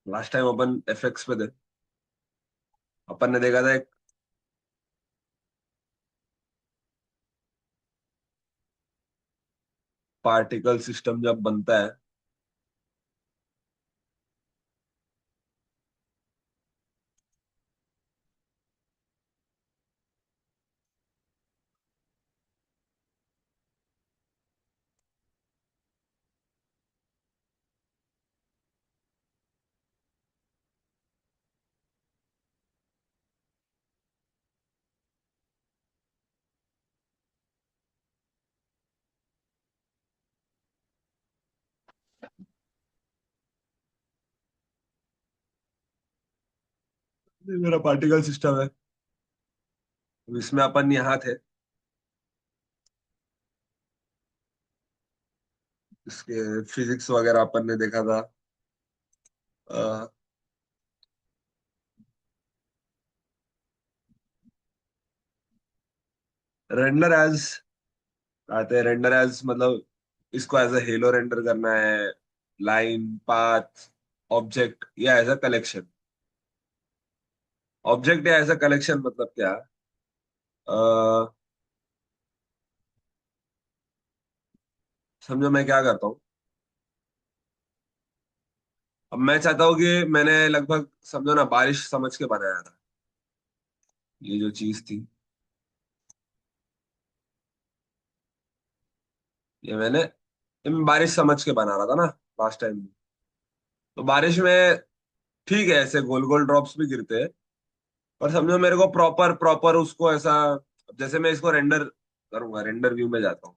Last time अपन FX पे थे। अपन ने देखा था एक पार्टिकल सिस्टम जब बनता है। ये मेरा पार्टिकल सिस्टम है। तो इसमें अपन यहाँ थे। इसके फिजिक्स वगैरह अपन ने देखा था। रेंडर एज आते हैं। रेंडर एज मतलब इसको एज अ हेलो रेंडर करना है। लाइन, पाथ, ऑब्जेक्ट या एज अ कलेक्शन। ऑब्जेक्ट या एज अ कलेक्शन मतलब क्या? अ, समझो मैं क्या करता हूँ। अब मैं चाहता हूँ कि मैंने लगभग समझो ना बारिश समझ के बनाया था ये जो चीज थी। ये मैं बारिश समझ के बना रहा था ना लास्ट टाइम। तो बारिश में ठीक है ऐसे गोल गोल ड्रॉप्स भी गिरते हैं। पर समझो मेरे को प्रॉपर प्रॉपर उसको ऐसा, जैसे मैं इसको रेंडर करूंगा, रेंडर व्यू में जाता हूँ।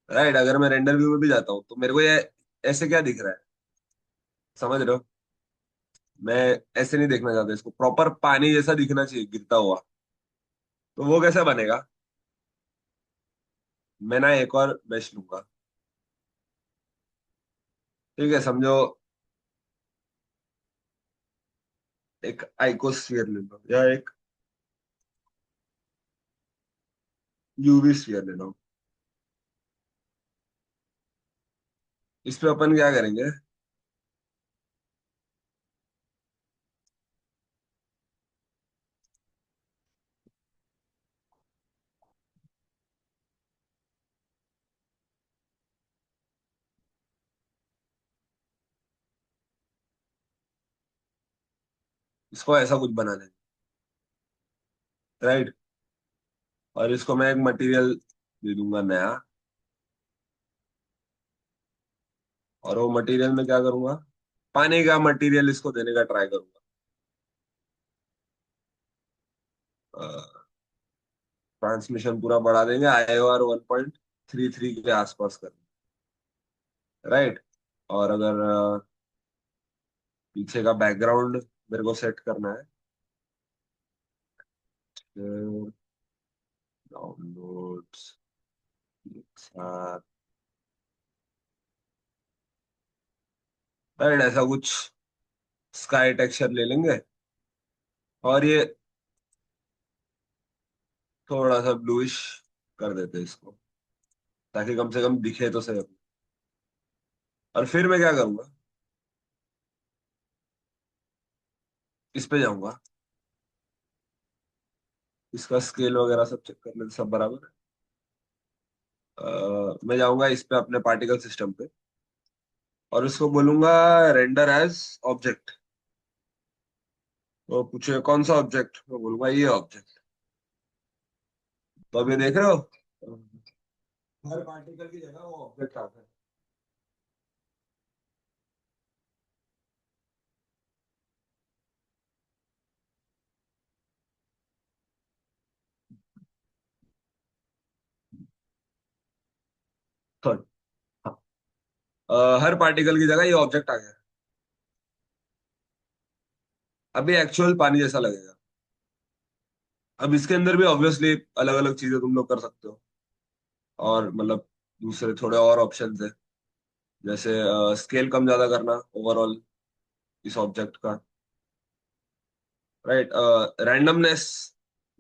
राइट, अगर मैं रेंडर व्यू में भी जाता हूँ तो मेरे को ये ऐसे क्या दिख रहा है? समझ रहे हो? मैं ऐसे नहीं देखना चाहता, इसको प्रॉपर पानी जैसा दिखना चाहिए गिरता हुआ। तो वो कैसे बनेगा? मैं ना एक और मेश लूंगा। ठीक है, समझो एक आइकोस्फियर ले लो या एक यूवी स्फीयर ले लो। इस पे अपन क्या करेंगे? इसको ऐसा कुछ बना देंगे। राइट। और इसको मैं एक मटेरियल दे दूंगा नया। और वो मटेरियल में क्या करूंगा? पानी का मटेरियल इसको देने का ट्राई करूंगा। ट्रांसमिशन पूरा बढ़ा देंगे, IOR 1.33 के आसपास कर। राइट। और अगर पीछे का बैकग्राउंड मेरे को सेट करना है। डाउनलोड्स, राइट, ऐसा कुछ स्काई टेक्सचर ले लेंगे। और ये थोड़ा सा ब्लूइश कर देते हैं इसको, ताकि कम से कम दिखे तो सही। और फिर मैं क्या करूंगा? इस पे जाऊंगा। इसका स्केल वगैरह सब चेक कर लेते, सब बराबर है। मैं जाऊंगा इस पे अपने पार्टिकल सिस्टम पे। और इसको बोलूंगा रेंडर एज ऑब्जेक्ट। तो पूछे कौन सा ऑब्जेक्ट, मैं बोलूंगा ये ऑब्जेक्ट। तो अभी देख रहे हो, हर पार्टिकल की जगह वो ऑब्जेक्ट आता है। तो हाँ, हर पार्टिकल की जगह ये ऑब्जेक्ट आ गया। अभी एक्चुअल पानी जैसा लगेगा। अब इसके अंदर भी ऑब्वियसली अलग अलग चीजें तुम लोग कर सकते हो। और मतलब दूसरे थोड़े और ऑप्शंस है। जैसे स्केल कम ज्यादा करना ओवरऑल इस ऑब्जेक्ट का। राइट। रैंडमनेस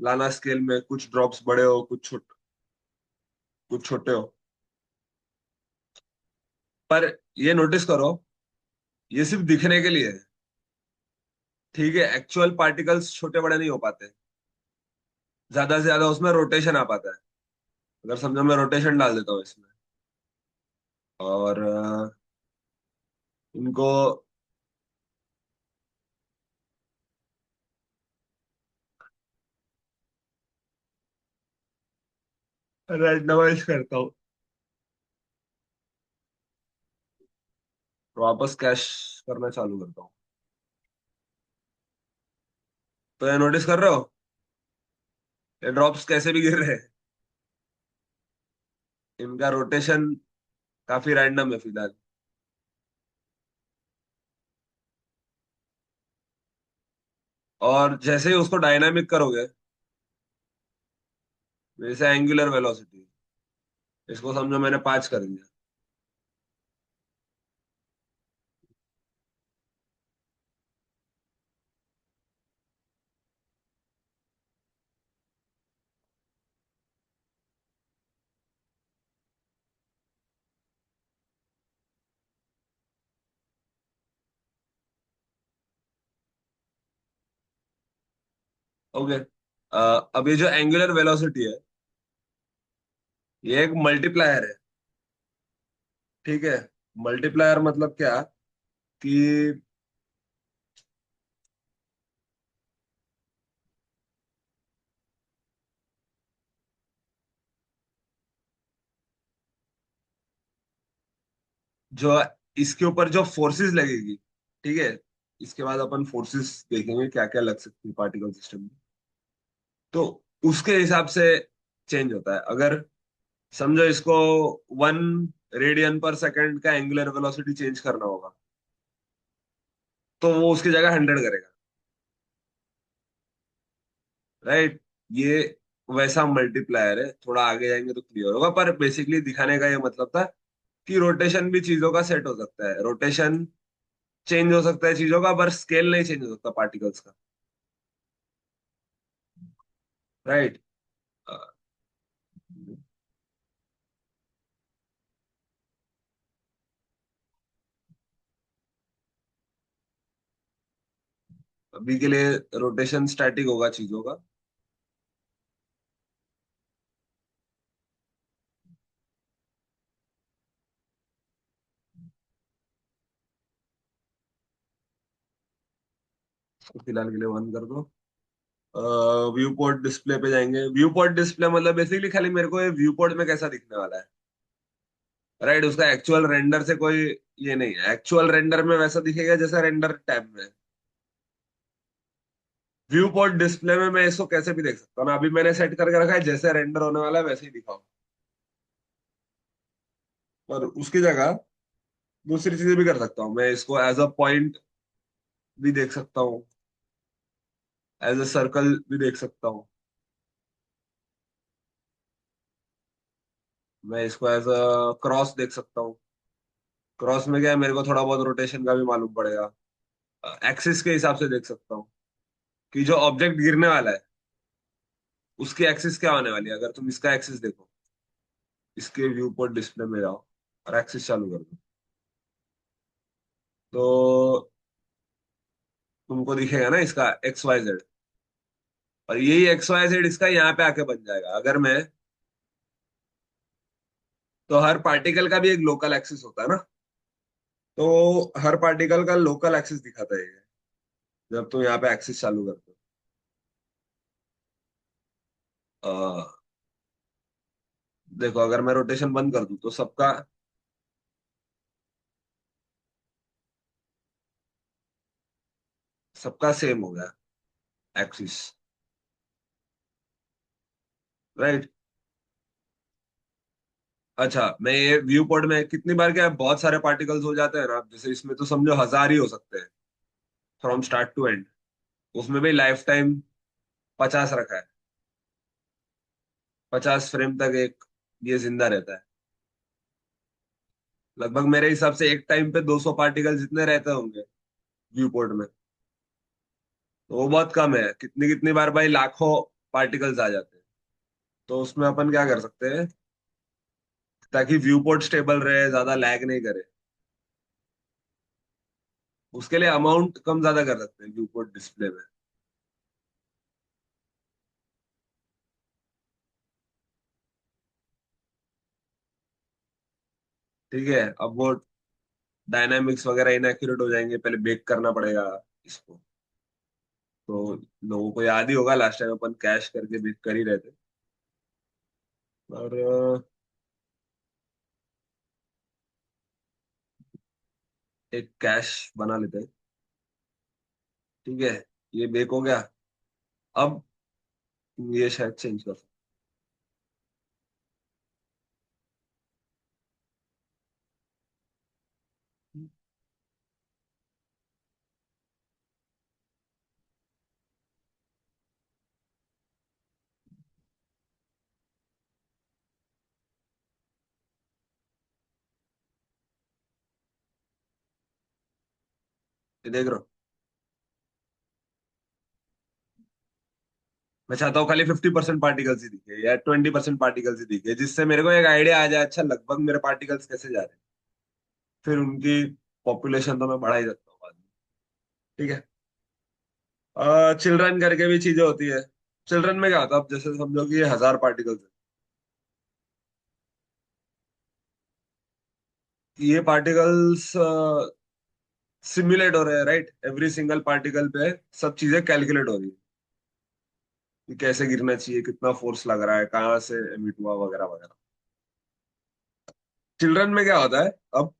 लाना स्केल में, कुछ ड्रॉप्स बड़े हो, कुछ छोटे हो। पर ये नोटिस करो, ये सिर्फ दिखने के लिए है। ठीक है, एक्चुअल पार्टिकल्स छोटे बड़े नहीं हो पाते। ज्यादा से ज्यादा उसमें रोटेशन आ पाता है। अगर समझो मैं रोटेशन डाल देता हूँ इसमें, और इनको रैंडमाइज करता हूँ, वापस कैश करना चालू करता हूँ, तो ये नोटिस कर रहे हो, ये ड्रॉप्स कैसे भी गिर रहे हैं। इनका रोटेशन काफी रैंडम है फिलहाल। और जैसे ही उसको डायनामिक करोगे, जैसे एंगुलर वेलोसिटी, इसको समझो मैंने 5 कर दिया। ओके, अब ये जो एंगुलर वेलोसिटी है, ये एक मल्टीप्लायर है। ठीक है, मल्टीप्लायर मतलब क्या, कि जो इसके ऊपर जो फोर्सेस लगेगी, ठीक है, इसके बाद अपन फोर्सेस देखेंगे क्या क्या लग सकती है पार्टिकल सिस्टम में, तो उसके हिसाब से चेंज होता है। अगर समझो इसको 1 रेडियन पर सेकंड का एंगुलर वेलोसिटी चेंज करना होगा, तो वो उसकी जगह 100 करेगा। राइट, ये वैसा मल्टीप्लायर है, थोड़ा आगे जाएंगे तो क्लियर होगा, पर बेसिकली दिखाने का ये मतलब था कि रोटेशन भी चीजों का सेट हो सकता है, रोटेशन चेंज हो सकता है चीजों का, पर स्केल नहीं चेंज हो सकता पार्टिकल्स का। राइट। अभी के लिए रोटेशन स्टैटिक होगा चीजों का। इसको फिलहाल के लिए बंद कर दो। व्यू पोर्ट डिस्प्ले पे जाएंगे। व्यू पोर्ट डिस्प्ले मतलब बेसिकली खाली मेरे को ये व्यू पोर्ट में कैसा दिखने वाला है। राइट, उसका एक्चुअल रेंडर से कोई ये नहीं है, एक्चुअल रेंडर में वैसा दिखेगा जैसा रेंडर टैब में। व्यू पोर्ट डिस्प्ले में मैं इसको कैसे भी देख सकता हूँ ना, अभी मैंने सेट करके रखा है जैसे रेंडर होने वाला है वैसे ही दिखाओ। और उसकी जगह दूसरी चीजें भी कर सकता हूँ, मैं इसको एज अ पॉइंट भी देख सकता हूँ, एज अ सर्कल भी देख सकता हूँ। मैं इसको एज अ क्रॉस देख सकता हूँ। क्रॉस में क्या है, मेरे को थोड़ा बहुत रोटेशन का भी मालूम पड़ेगा। एक्सिस के हिसाब से देख सकता हूँ कि जो ऑब्जेक्ट गिरने वाला है उसकी एक्सिस क्या होने वाली है। अगर तुम इसका एक्सिस देखो, इसके व्यू पर डिस्प्ले में जाओ और एक्सिस चालू कर दो, तो तुमको दिखेगा ना इसका एक्स वाई जेड। और यही एक्स वाई जेड इसका यहाँ पे आके बन जाएगा। अगर मैं, तो हर पार्टिकल का भी एक लोकल एक्सिस होता है ना, तो हर पार्टिकल का लोकल एक्सिस दिखाता है ये, जब तुम यहाँ पे एक्सिस चालू करते हो। देखो अगर मैं रोटेशन बंद कर दूं तो सबका सेम हो गया एक्सिस। राइट। अच्छा, मैं ये व्यू पॉइंट में कितनी बार क्या है, बहुत सारे पार्टिकल्स हो जाते हैं ना, जैसे इसमें तो समझो 1000 ही हो सकते हैं फ्रॉम स्टार्ट टू एंड। उसमें भी लाइफ टाइम 50 रखा है, 50 फ्रेम तक एक ये जिंदा रहता है। लगभग मेरे हिसाब से एक टाइम पे 200 पार्टिकल जितने रहते होंगे व्यू पोर्ट में, तो वो बहुत कम है। कितनी कितनी बार भाई, लाखों पार्टिकल्स आ जाते हैं। तो उसमें अपन क्या कर सकते हैं, ताकि व्यू पोर्ट स्टेबल रहे, ज्यादा लैग नहीं करे, उसके लिए अमाउंट कम ज्यादा कर सकते हैं व्यू पोर्ट डिस्प्ले में। ठीक है, अब वो डायनामिक्स वगैरह इनएक्यूरेट हो जाएंगे, पहले बेक करना पड़ेगा इसको। तो लोगों को याद ही होगा लास्ट टाइम अपन कैश करके बेक कर ही रहे थे। और एक कैश बना लेते हैं। ठीक है, ये बेक हो गया। अब ये शायद चेंज कर सकते हैं। ये देख रहा हूँ। मैं चाहता हूँ खाली 50% पार्टिकल्स ही दिखे या 20% पार्टिकल्स ही दिखे, जिससे मेरे को एक आइडिया आ जाए, अच्छा लगभग मेरे पार्टिकल्स कैसे जा रहे हैं। फिर उनकी पॉपुलेशन तो मैं बढ़ा ही सकता हूँ बाद में। ठीक है। चिल्ड्रन करके भी चीजें होती है। चिल्ड्रन में क्या होता है, अब जैसे समझो कि ये 1000 पार्टिकल्स है। ये पार्टिकल्स सिमुलेट हो रहे हैं, राइट, एवरी सिंगल पार्टिकल पे सब चीजें कैलकुलेट हो रही है कि कैसे गिरना चाहिए, कितना फोर्स लग रहा है, कहाँ से एमिट हुआ, वगैरह वगैरह। चिल्ड्रन में क्या होता है, अब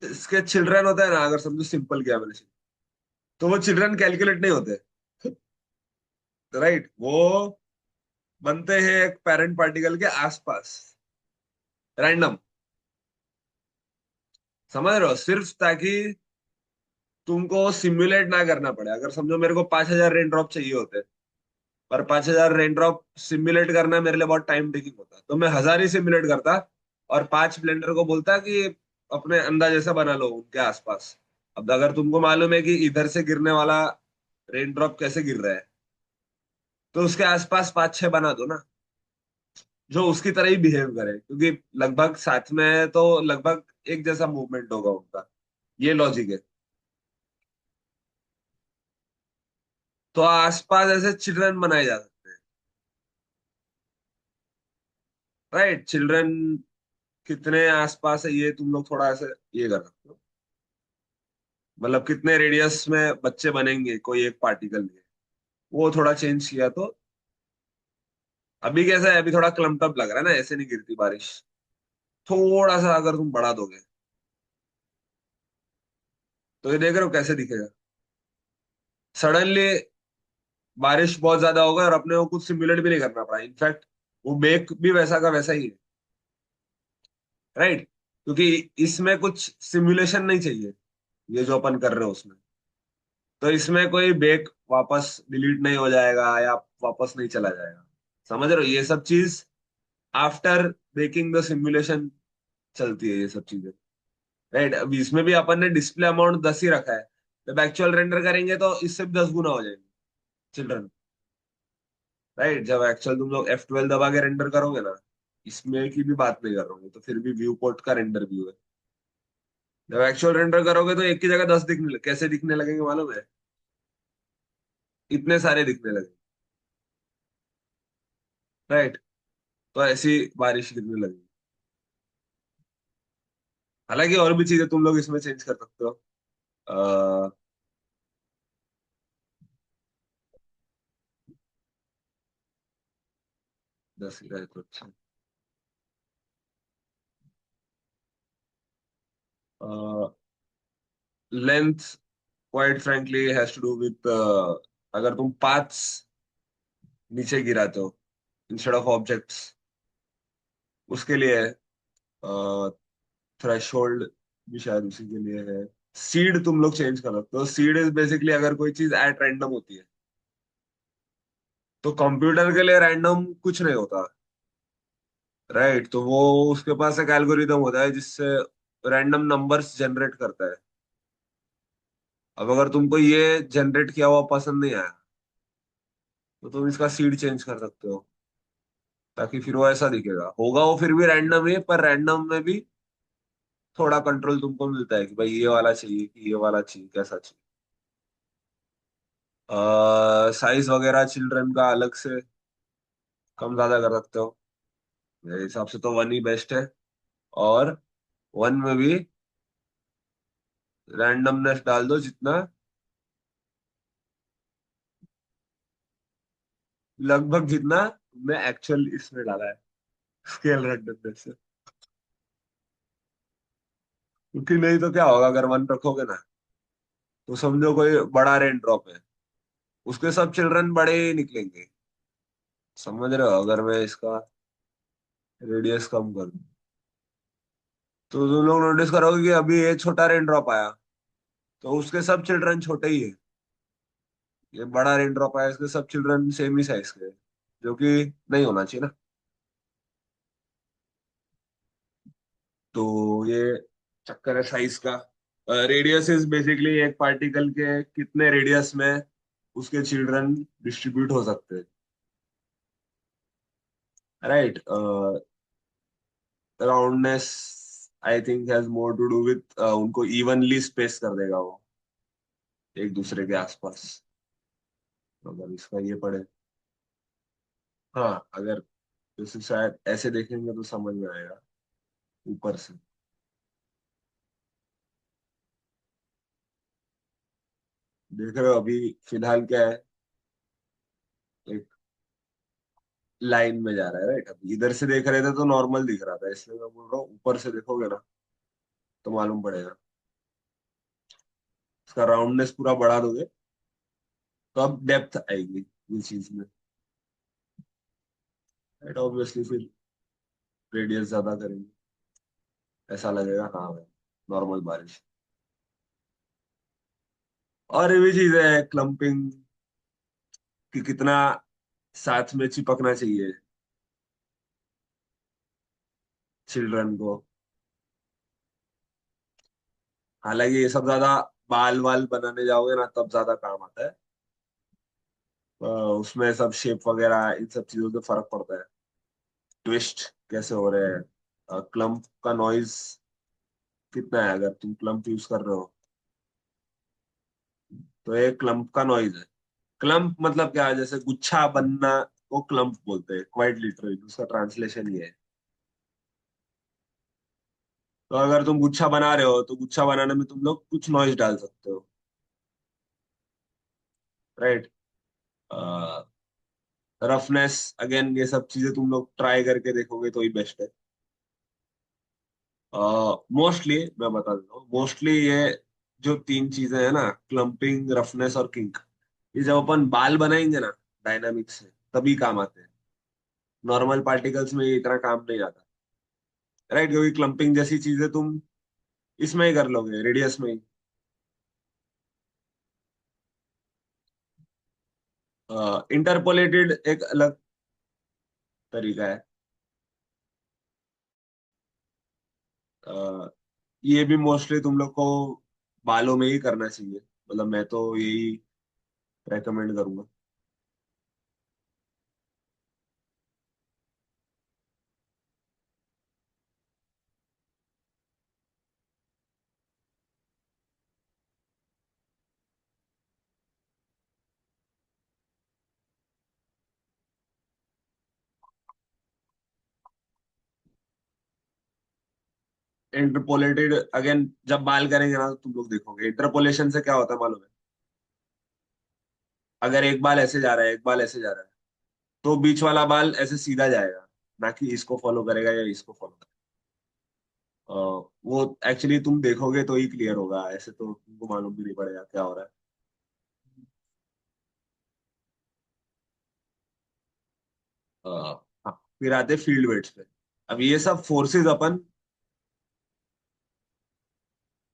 इसके चिल्ड्रन होता है ना, अगर समझो सिंपल किया मैंने, तो वो चिल्ड्रन कैलकुलेट नहीं होते, राइट। वो बनते हैं एक पेरेंट पार्टिकल के आसपास, रैंडम। समझ रहे हो, सिर्फ ताकि तुमको सिमुलेट ना करना पड़े। अगर समझो मेरे को 5000 रेन ड्रॉप चाहिए होते, पर 5000 रेन ड्रॉप सिमुलेट करना मेरे लिए बहुत टाइम टेकिंग होता, तो मैं 1000 ही सिमुलेट करता, और 5 ब्लेंडर को बोलता कि अपने अंदाज ऐसा बना लो उनके आसपास। अब अगर तुमको मालूम है कि इधर से गिरने वाला रेन ड्रॉप कैसे गिर रहा है, तो उसके आसपास 5 6 बना दो ना, जो उसकी तरह ही बिहेव करे, क्योंकि लगभग साथ में है तो लगभग एक जैसा मूवमेंट होगा उनका। ये लॉजिक है। तो आसपास ऐसे चिल्ड्रन बनाए जा सकते हैं, राइट। चिल्ड्रन कितने आसपास है ये तुम लोग थोड़ा ऐसे ये कर सकते हो, मतलब कितने रेडियस में बच्चे बनेंगे कोई एक पार्टिकल के, वो थोड़ा चेंज किया तो। अभी कैसा है, अभी थोड़ा क्लम्प्ड लग रहा है ना, ऐसे नहीं गिरती बारिश। थोड़ा सा अगर तुम बढ़ा दोगे, तो ये देख रहे हो कैसे दिखेगा। सडनली बारिश बहुत ज्यादा होगा और अपने को कुछ सिमुलेट भी नहीं करना पड़ा, इनफैक्ट वो बेक भी वैसा का वैसा ही है, राइट। क्योंकि इसमें कुछ सिमुलेशन नहीं चाहिए, ये जो अपन कर रहे हो उसमें। तो इसमें कोई बेक वापस डिलीट नहीं हो जाएगा या वापस नहीं चला जाएगा। समझ रहे हो, ये सब चीज आफ्टर बेकिंग द सिमुलेशन चलती है, ये सब चीजें, राइट। अब इसमें भी अपन ने डिस्प्ले अमाउंट 10 ही रखा है, जब एक्चुअल रेंडर करेंगे तो इससे भी 10 गुना हो जाएंगे चिल्ड्रन, राइट। जब एक्चुअल तुम लोग F12 दबा के रेंडर करोगे ना, इसमें की भी बात नहीं कर रहा हूँ, तो फिर भी व्यू पोर्ट का रेंडर व्यू है। जब एक्चुअल रेंडर करोगे तो एक की जगह 10 दिखने लगे, कैसे दिखने लगेंगे मालूम है, इतने सारे दिखने लगे, राइट। तो ऐसी बारिश गिरने लगी। हालांकि और भी चीजें तुम लोग इसमें चेंज कर सकते हो। दस ही रहे तो अच्छा। Length quite frankly has to do with, अगर तुम पाथ्स नीचे गिराते हो इंस्टेड ऑफ ऑब्जेक्ट्स, उसके लिए थ्रेशोल्ड भी शायद उसी के लिए है। सीड तुम लोग चेंज कर सकते हो। सीड इज बेसिकली अगर कोई चीज एट रैंडम होती है, तो कंप्यूटर के लिए रैंडम कुछ नहीं होता, राइट। तो वो उसके पास एक एल्गोरिदम होता है जिससे रैंडम नंबर्स जनरेट करता है। अब अगर तुमको ये जनरेट किया हुआ पसंद नहीं आया, तो तुम इसका सीड चेंज कर सकते हो, ताकि फिर वो ऐसा दिखेगा, होगा वो फिर भी रैंडम है, पर रैंडम में भी थोड़ा कंट्रोल तुमको मिलता है कि भाई ये वाला चाहिए कि ये वाला चाहिए, कैसा चाहिए। साइज वगैरह चिल्ड्रन का अलग से कम ज्यादा कर सकते हो। मेरे हिसाब से तो वन ही बेस्ट है। और वन में भी रैंडमनेस डाल दो जितना, लगभग जितना तुमने एक्चुअल इसमें डाला है, स्केल रैंडमनेस से। क्योंकि नहीं तो क्या होगा, अगर वन रखोगे ना, तो समझो कोई बड़ा रेन ड्रॉप है, उसके सब चिल्ड्रन बड़े ही निकलेंगे। समझ रहे हो, अगर मैं इसका रेडियस कम कर दूं, तो तुम लोग नोटिस करोगे कि अभी ये छोटा रेन ड्रॉप आया, तो उसके सब चिल्ड्रन छोटे ही है। ये बड़ा रेन ड्रॉप आया, इसके सब चिल्ड्रन सेम ही साइज के हैं, जो कि नहीं होना चाहिए ना। तो ये चक्कर है साइज का। रेडियस इज बेसिकली एक पार्टिकल के कितने रेडियस में उसके चिल्ड्रन डिस्ट्रीब्यूट हो सकते हैं, right. Roundness I think has more to do with उनको इवनली स्पेस कर देगा वो एक दूसरे के आसपास। अगर इसका ये पढ़े, हाँ, अगर जैसे शायद ऐसे देखेंगे तो समझ में आएगा ऊपर से। देख रहे हो अभी फिलहाल क्या है, एक लाइन में जा रहा है, राइट। अभी इधर से देख रहे थे तो नॉर्मल दिख रहा था, इसलिए मैं बोल रहा हूँ ऊपर से देखोगे ना तो मालूम पड़ेगा। इसका राउंडनेस पूरा बढ़ा दोगे तो अब डेप्थ आएगी इस चीज में, राइट। ऑब्वियसली फिर रेडियस ज्यादा करेंगे, ऐसा लगेगा हाँ भाई नॉर्मल बारिश। और ये भी चीज है क्लम्पिंग, कि कितना साथ में चिपकना चाहिए चिल्ड्रन को। हालांकि ये सब ज्यादा बाल वाल बनाने जाओगे ना तब ज्यादा काम आता है। उसमें सब शेप वगैरह इन सब चीजों से फर्क पड़ता है, ट्विस्ट कैसे हो रहे हैं, क्लम्प का नॉइज कितना है, अगर तुम क्लम्प यूज कर रहे हो तो एक क्लम्प का नॉइज है। क्लम्प मतलब क्या है, जैसे गुच्छा बनना को क्लम्प बोलते हैं, क्वाइट लिटरली उसका ट्रांसलेशन ये है। तो अगर तुम गुच्छा बना रहे हो तो गुच्छा बनाने में तुम लोग कुछ नॉइज डाल सकते हो, राइट। रफनेस, अगेन ये सब चीजें तुम लोग ट्राई करके देखोगे तो ही बेस्ट है। मोस्टली मैं बता देता हूँ, मोस्टली ये जो तीन चीजें हैं ना, क्लम्पिंग, रफनेस और किंक, ये जब अपन बाल बनाएंगे ना डायनामिक्स से, तभी काम आते हैं। नॉर्मल पार्टिकल्स में ये इतना काम नहीं आता, राइट। क्योंकि क्लम्पिंग जैसी चीजें तुम इसमें ही कर लोगे, रेडियस में ही। इंटरपोलेटेड एक अलग तरीका है। अ, ये भी मोस्टली तुम लोग को बालों में ही करना चाहिए, मतलब मैं तो यही रेकमेंड करूंगा। इंटरपोलेटेड अगेन जब बाल करेंगे ना तो तुम लोग देखोगे इंटरपोलेशन से क्या होता है मालूम है। अगर एक बाल ऐसे जा रहा है, एक बाल ऐसे जा रहा है, तो बीच वाला बाल ऐसे सीधा जाएगा, ना कि इसको फॉलो करेगा या इसको फॉलो करेगा। वो एक्चुअली तुम देखोगे तो ही क्लियर होगा, ऐसे तो तुमको मालूम भी नहीं पड़ेगा क्या हो रहा है। अ, हाँ, फिर आते फील्ड वेट्स पे। अब ये सब फोर्सेस अपन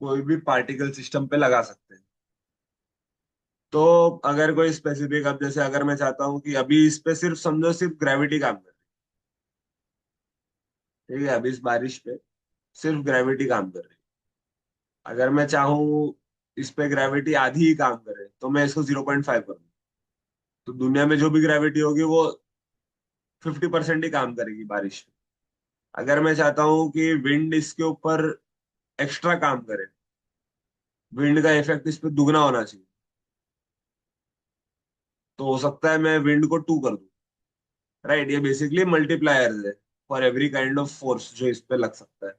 कोई भी पार्टिकल सिस्टम पे लगा सकते हैं। तो अगर कोई स्पेसिफिक, अब जैसे अगर मैं चाहता हूँ कि अभी इस पे सिर्फ समझो सिर्फ ग्रेविटी काम कर रही है, ठीक है, अभी इस बारिश पे सिर्फ ग्रेविटी काम कर रही है। अगर मैं चाहूँ इस पे ग्रेविटी आधी ही काम करे तो मैं इसको 0.5 कर दूं, तो दुनिया में जो भी ग्रेविटी होगी वो 50% ही काम करेगी बारिश में। अगर मैं चाहता हूँ कि विंड इसके ऊपर एक्स्ट्रा काम करे, विंड का इफेक्ट इस पे दुगना होना चाहिए, तो हो सकता है मैं विंड को 2 कर दूं। राइट, ये बेसिकली मल्टीप्लायर्स है for every kind of force जो इस पे लग सकता है।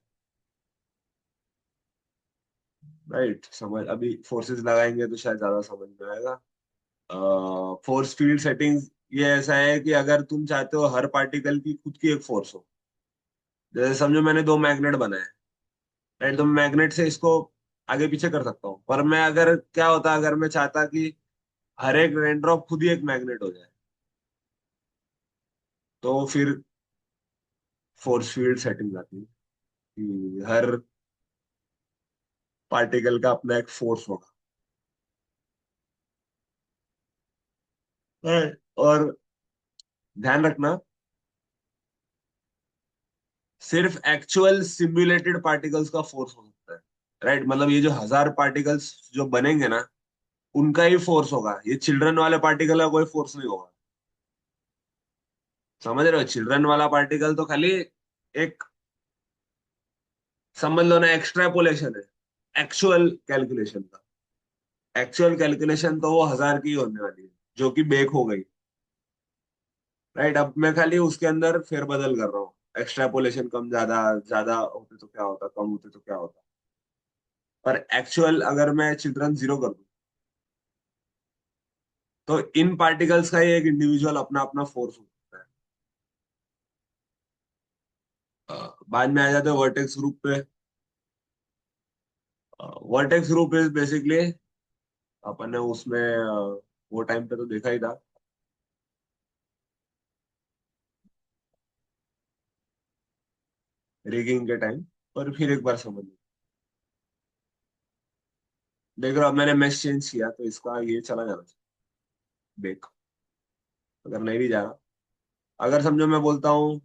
राइट, समझ अभी फोर्सेस लगाएंगे तो शायद ज्यादा समझ में आएगा। फोर्स फील्ड सेटिंग्स ये ऐसा है कि अगर तुम चाहते हो हर पार्टिकल की खुद की एक फोर्स हो, जैसे समझो मैंने दो मैग्नेट बनाए, राइट, तो मैग्नेट से इसको आगे पीछे कर सकता हूँ, पर मैं अगर क्या होता अगर मैं चाहता कि हर एक रेनड्रॉप खुद ही एक मैग्नेट हो जाए, तो फिर फोर्स फील्ड सेटिंग आती है कि हर पार्टिकल का अपना एक फोर्स होगा। और ध्यान रखना, सिर्फ एक्चुअल सिम्युलेटेड पार्टिकल्स का फोर्स हो सकता है। राइट, मतलब ये जो 1000 पार्टिकल्स जो बनेंगे ना, उनका ही फोर्स होगा, ये चिल्ड्रन वाले पार्टिकल का कोई फोर्स नहीं होगा। समझ रहे हो, चिल्ड्रन वाला पार्टिकल तो खाली एक, समझ लो ना, एक्सट्रापोलेशन है एक्चुअल कैलकुलेशन का। एक्चुअल कैलकुलेशन तो वो 1000 की होने वाली है, जो कि बेक हो गई। राइट, अब मैं खाली उसके अंदर फेरबदल कर रहा हूँ, एक्सट्रापोलेशन कम ज्यादा, ज्यादा होते तो क्या होता, कम होते तो क्या होता। पर एक्चुअल अगर मैं चिल्ड्रन 0 कर दूं, तो इन पार्टिकल्स का ही एक इंडिविजुअल अपना अपना फोर्स होता है। बाद में आ जाते हैं वर्टेक्स ग्रुप पे। वर्टेक्स ग्रुप इज बेसिकली, अपन ने उसमें वो टाइम पे तो देखा ही था, रिगिंग के टाइम, पर फिर एक बार समझ लो। देख रहा, अब मैंने मैश चेंज किया तो इसका ये चला जाना चाहिए बेक, अगर नहीं भी जा रहा। अगर समझो मैं बोलता हूँ,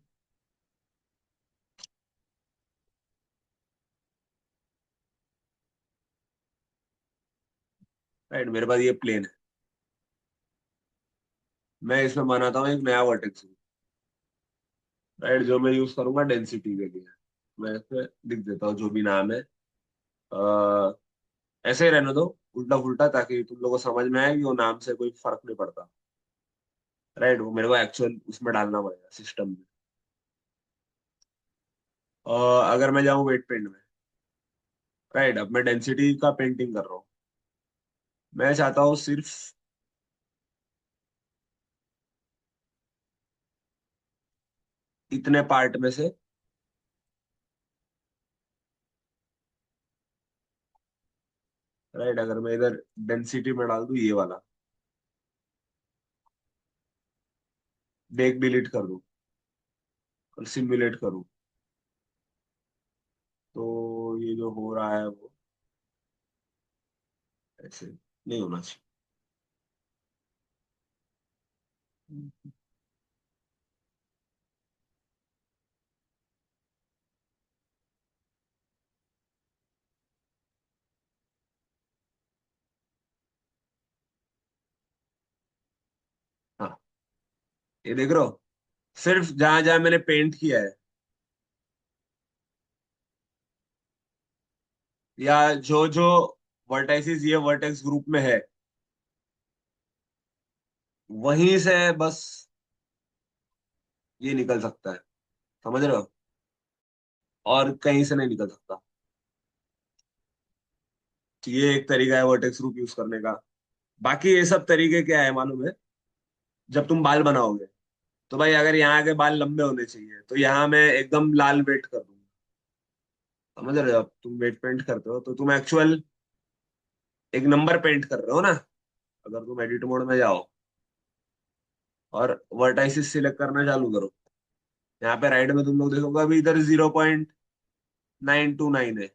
राइट, मेरे पास ये प्लेन है, मैं इसमें बनाता हूँ एक नया वर्टेक्स, राइट, जो मैं यूज करूंगा डेंसिटी के लिए। मैं इसमें लिख देता हूँ जो भी नाम है। अ, ऐसे ही रहने दो, उल्टा फुल्टा, ताकि तुम लोगों को समझ में आए कि वो नाम से कोई फर्क नहीं पड़ता। राइट, वो मेरे को एक्चुअल उसमें डालना पड़ेगा सिस्टम में। अ, अगर मैं जाऊँ वेट पेंट में, राइट, अब मैं डेंसिटी का पेंटिंग कर रहा हूँ, मैं चाहता हूँ सिर्फ इतने पार्ट में से, राइट, अगर मैं इधर डेंसिटी में डाल दूं ये वाला, बेक डिलीट कर दूं और सिमुलेट करूं, तो ये जो हो रहा है वो ऐसे नहीं होना चाहिए। हाँ, ये देख रहे हो, सिर्फ जहां जहां मैंने पेंट किया है, या जो जो वर्टाइसिस ये वर्टेक्स ग्रुप में है, वहीं से बस ये निकल सकता है। समझ रहे हो, और कहीं से नहीं निकल सकता। तो ये एक तरीका है वर्टेक्स ग्रुप यूज करने का। बाकी ये सब तरीके क्या है मालूम है, जब तुम बाल बनाओगे, तो भाई अगर यहाँ के बाल लंबे होने चाहिए, तो यहाँ मैं एकदम लाल वेट कर दूंगा। समझ रहे हो, जब तुम वेट पेंट करते हो तो तुम एक्चुअल एक नंबर पेंट कर रहे हो ना। अगर तुम एडिट मोड में जाओ और वर्टाइसिस सिलेक्ट करना चालू करो, यहाँ पे राइट में तुम लोग देखोगे अभी इधर 0.929 है,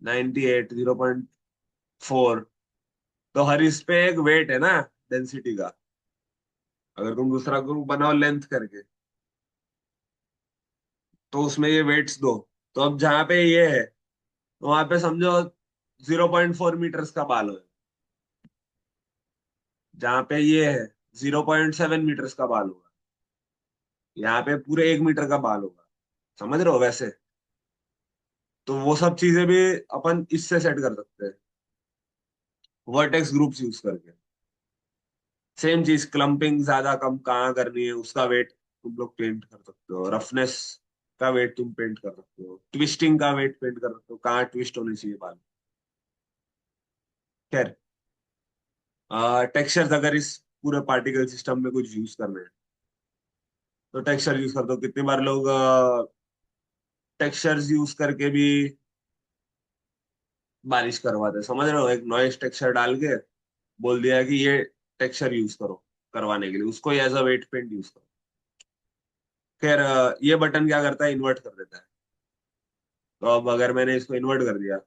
98, 0.4, तो हर इस पे एक वेट है ना डेंसिटी का। अगर तुम दूसरा ग्रुप बनाओ लेंथ करके, तो उसमें ये वेट्स दो, तो अब जहाँ पे ये है, तो वहां पे समझो 0.4 मीटर्स का बाल हो, जहाँ पे ये है 0.7 मीटर्स का बाल होगा, यहाँ पे पूरे 1 मीटर का बाल होगा। समझ रहे हो वैसे? तो वो सब चीजें भी अपन इससे सेट कर सकते हैं, वर्टेक्स ग्रुप्स यूज करके। सेम चीज, क्लम्पिंग ज्यादा कम कहाँ करनी है उसका वेट तुम लोग पेंट कर सकते हो, रफनेस का वेट तुम पेंट कर सकते हो, ट्विस्टिंग का वेट पेंट कर सकते हो, कहाँ ट्विस्ट होनी चाहिए बाल। खैर, टेक्सचर्स अगर इस पूरे पार्टिकल सिस्टम में कुछ यूज करना है तो टेक्सचर यूज कर दो। कितनी बार लोग टेक्सचर्स यूज करके भी बारिश करवाते हैं, समझ रहे हो? एक नॉइस टेक्सचर डाल के बोल दिया कि ये टेक्सचर यूज करो करवाने के लिए, उसको as a wet paint use करो। खैर, ये बटन क्या करता है, इन्वर्ट कर देता है। तो अब अगर मैंने इसको इन्वर्ट कर दिया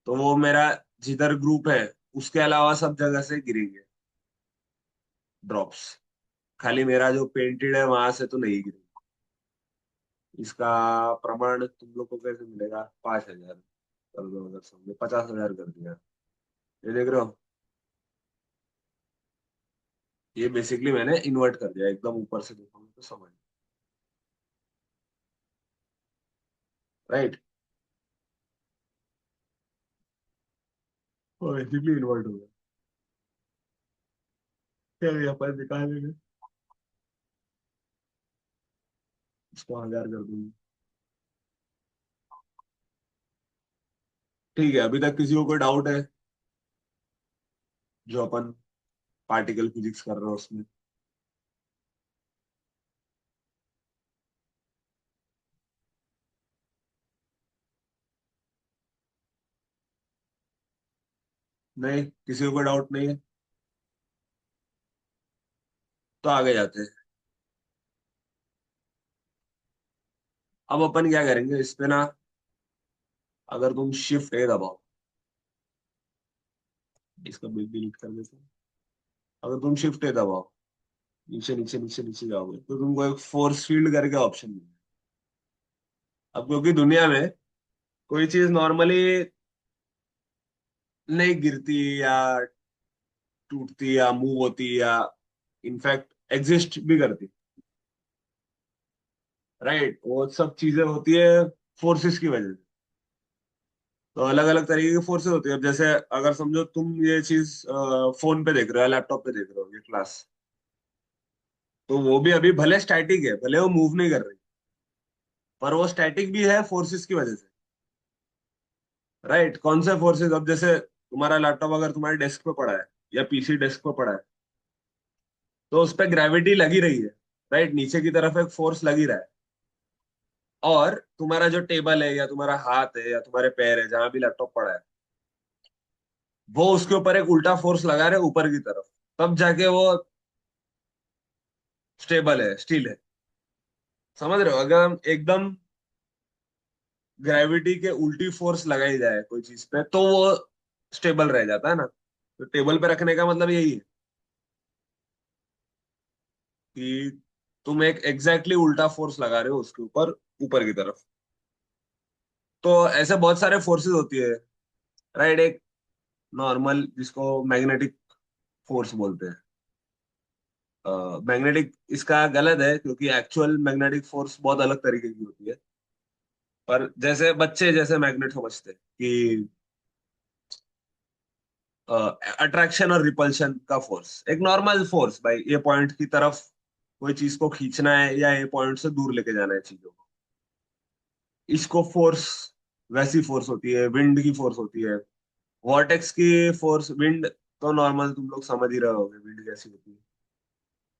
तो वो मेरा जिधर ग्रुप है उसके अलावा सब जगह से गिरेंगे ड्रॉप्स, खाली मेरा जो पेंटेड है वहां से तो नहीं गिरेंगे। इसका प्रमाण तुम लोग को कैसे मिलेगा? 5,000 कर दो, अगर समझे 50,000 कर दिया। ये देख रहे हो, ये बेसिकली मैंने इन्वर्ट कर दिया, एकदम ऊपर से देखोगे तो समझ, राइट? बेसिकली इन्वर्ट हो गया। फिर यहाँ पर निकालेंगे, इसको 1,000 कर दूंगी। ठीक है, अभी तक किसी को कोई डाउट है जो अपन पार्टिकल फिजिक्स कर रहे हो उसमें? नहीं, किसी को कोई डाउट नहीं है तो आगे जाते हैं। अब अपन क्या करेंगे इस पे ना, अगर तुम शिफ्ट ए दबाओ, इसका बिल डिलीट कर देते हैं। अगर तुम शिफ्ट ए दबाओ, नीचे नीचे नीचे नीचे जाओगे तो तुमको एक फोर्स फील्ड करके ऑप्शन मिलेगा। अब क्योंकि दुनिया में कोई चीज नॉर्मली नहीं गिरती या टूटती या मूव होती या इनफैक्ट एग्जिस्ट भी करती, राइट? वो सब चीजें होती है फोर्सेस की वजह से। तो अलग अलग तरीके की फोर्सेस होती है। अब जैसे अगर समझो तुम ये चीज फोन पे देख रहे हो, लैपटॉप पे देख रहे हो ये क्लास, तो वो भी अभी भले स्टैटिक है, भले वो मूव नहीं कर रही, पर वो स्टैटिक भी है फोर्सेस की वजह से, राइट? कौन से फोर्सेस? अब जैसे तुम्हारा लैपटॉप अगर तुम्हारे डेस्क पे पड़ा है या पीसी डेस्क पे पड़ा है तो उस पर ग्रेविटी लगी रही है, राइट? नीचे की तरफ एक फोर्स लगी रहा है। और तुम्हारा जो टेबल है या तुम्हारा हाथ है या तुम्हारे पैर है जहां भी लैपटॉप पड़ा है, वो उसके ऊपर एक उल्टा फोर्स लगा रहे ऊपर की तरफ, तब जाके वो स्टेबल है, स्टील है। समझ रहे हो? अगर हम एकदम ग्रेविटी के उल्टी फोर्स लगाई जाए कोई चीज पे तो वो स्टेबल रह जाता है ना। तो टेबल पे रखने का मतलब यही है कि तुम एक एग्जैक्टली उल्टा फोर्स लगा रहे हो उसके ऊपर, ऊपर की तरफ। तो ऐसे बहुत सारे फोर्सेस होती है, राइट? एक नॉर्मल जिसको मैग्नेटिक फोर्स बोलते हैं। मैग्नेटिक इसका गलत है क्योंकि एक्चुअल मैग्नेटिक फोर्स बहुत अलग तरीके की होती है। पर जैसे बच्चे जैसे मैग्नेट समझते हैं कि अट्रैक्शन और रिपल्शन का फोर्स, एक नॉर्मल फोर्स, भाई ये पॉइंट की तरफ कोई चीज को खींचना है या ये पॉइंट से दूर लेके जाना है चीजों को, इसको फोर्स, वैसी फोर्स होती है। विंड की फोर्स होती है, वॉर्टेक्स की फोर्स। विंड तो नॉर्मल तुम लोग समझ ही रहे होगे विंड कैसी होती है,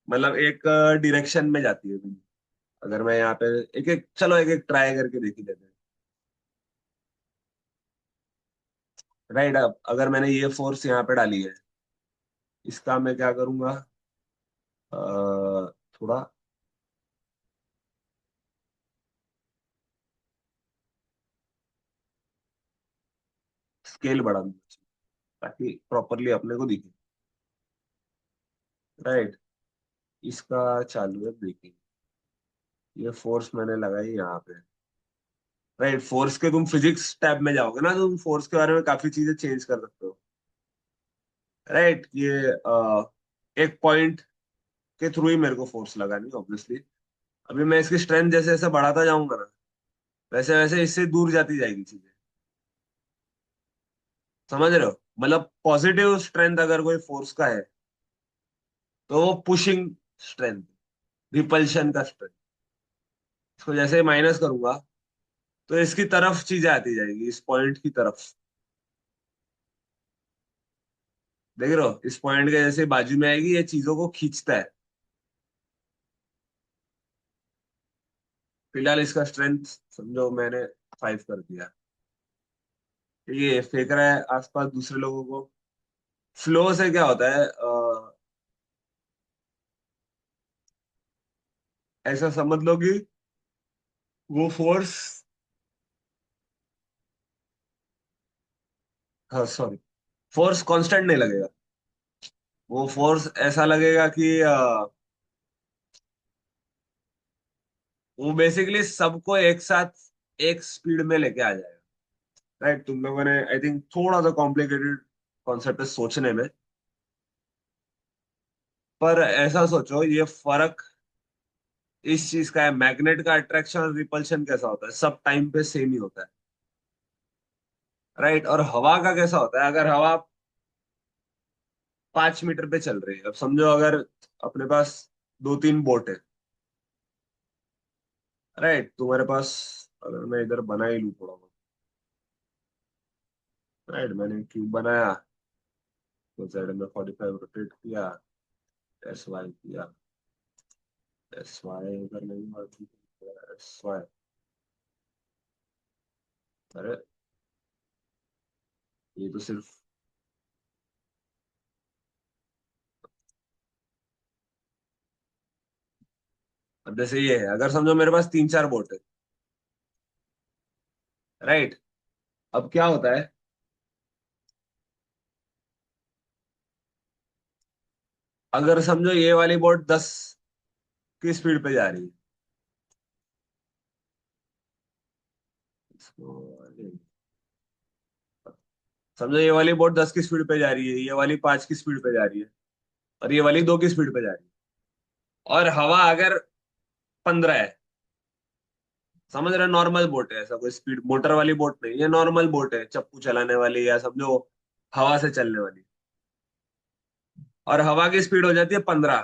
मतलब एक डिरेक्शन में जाती है विंड। अगर मैं यहाँ पे एक एक, चलो एक एक ट्राई करके देख ही लेते हैं, राइट? अब अगर मैंने ये फोर्स यहाँ पे डाली है, इसका मैं क्या करूंगा, थोड़ा स्केल बढ़ा दूंगा ताकि प्रॉपरली अपने को दिखे, राइट? इसका चालू है ब्रेकिंग, ये फोर्स मैंने लगाई यहाँ पे, राइट? फोर्स के तुम फिजिक्स टैब में जाओगे ना तो तुम फोर्स के बारे में काफी चीजें चेंज कर सकते हो, राइट? ये एक पॉइंट के थ्रू ही मेरे को फोर्स लगा, नहीं ऑब्वियसली। अभी मैं इसकी स्ट्रेंथ जैसे जैसे बढ़ाता जाऊंगा ना, वैसे वैसे इससे दूर जाती जाएगी चीजें। समझ रहे हो? मतलब पॉजिटिव स्ट्रेंथ अगर कोई फोर्स का है, तो वो पुशिंग स्ट्रेंथ, रिपल्शन का स्ट्रेंथ। इसको जैसे माइनस करूंगा, तो इसकी तरफ चीजें आती जाएगी, इस पॉइंट की तरफ। देख रहे हो? इस पॉइंट के जैसे बाजू में आएगी, ये चीजों को खींचता है। फिलहाल इसका स्ट्रेंथ समझो मैंने 5 कर दिया। ये फेंक रहा है आसपास दूसरे लोगों को। फ्लो से क्या होता है, ऐसा समझ लो कि वो फोर्स, हाँ सॉरी, फोर्स कांस्टेंट नहीं लगेगा। वो फोर्स ऐसा लगेगा कि वो बेसिकली सबको एक साथ एक स्पीड में लेके आ जाएगा। राइट? तुम लोगों ने आई थिंक थोड़ा सा कॉम्प्लिकेटेड कॉन्सेप्ट है सोचने में, पर ऐसा सोचो, ये फर्क इस चीज का है। मैग्नेट का अट्रैक्शन और रिपल्शन कैसा होता है, सब टाइम पे सेम ही होता है। राइट? और हवा का कैसा होता है, अगर हवा 5 मीटर पे चल रही है, अब समझो अगर अपने पास 2-3 बोट है। राइट? तुम्हारे पास, अगर मैं इधर बना ही लूं थोड़ा बहुत। राइट? मैंने क्यूब बनाया, तो जेड में 45 रोटेट किया, एस वाई किया, एस वाई उधर नहीं मारती, एस वाई। अरे ये तो सिर्फ, अब जैसे ये है, अगर समझो मेरे पास 3-4 बोट है। राइट? अब क्या होता है, अगर समझो ये वाली बोट 10 की स्पीड पे जा रही है, इसको समझो ये वाली बोट 10 की स्पीड पे जा रही है, ये वाली 5 की स्पीड पे जा रही है, और ये वाली 2 की स्पीड पे जा रही है, और हवा अगर 15 है। समझ रहे? नॉर्मल बोट है, ऐसा कोई स्पीड मोटर वाली बोट नहीं है, नॉर्मल बोट है, चप्पू चलाने वाली, या समझो हवा से चलने वाली। और हवा की स्पीड हो जाती है 15।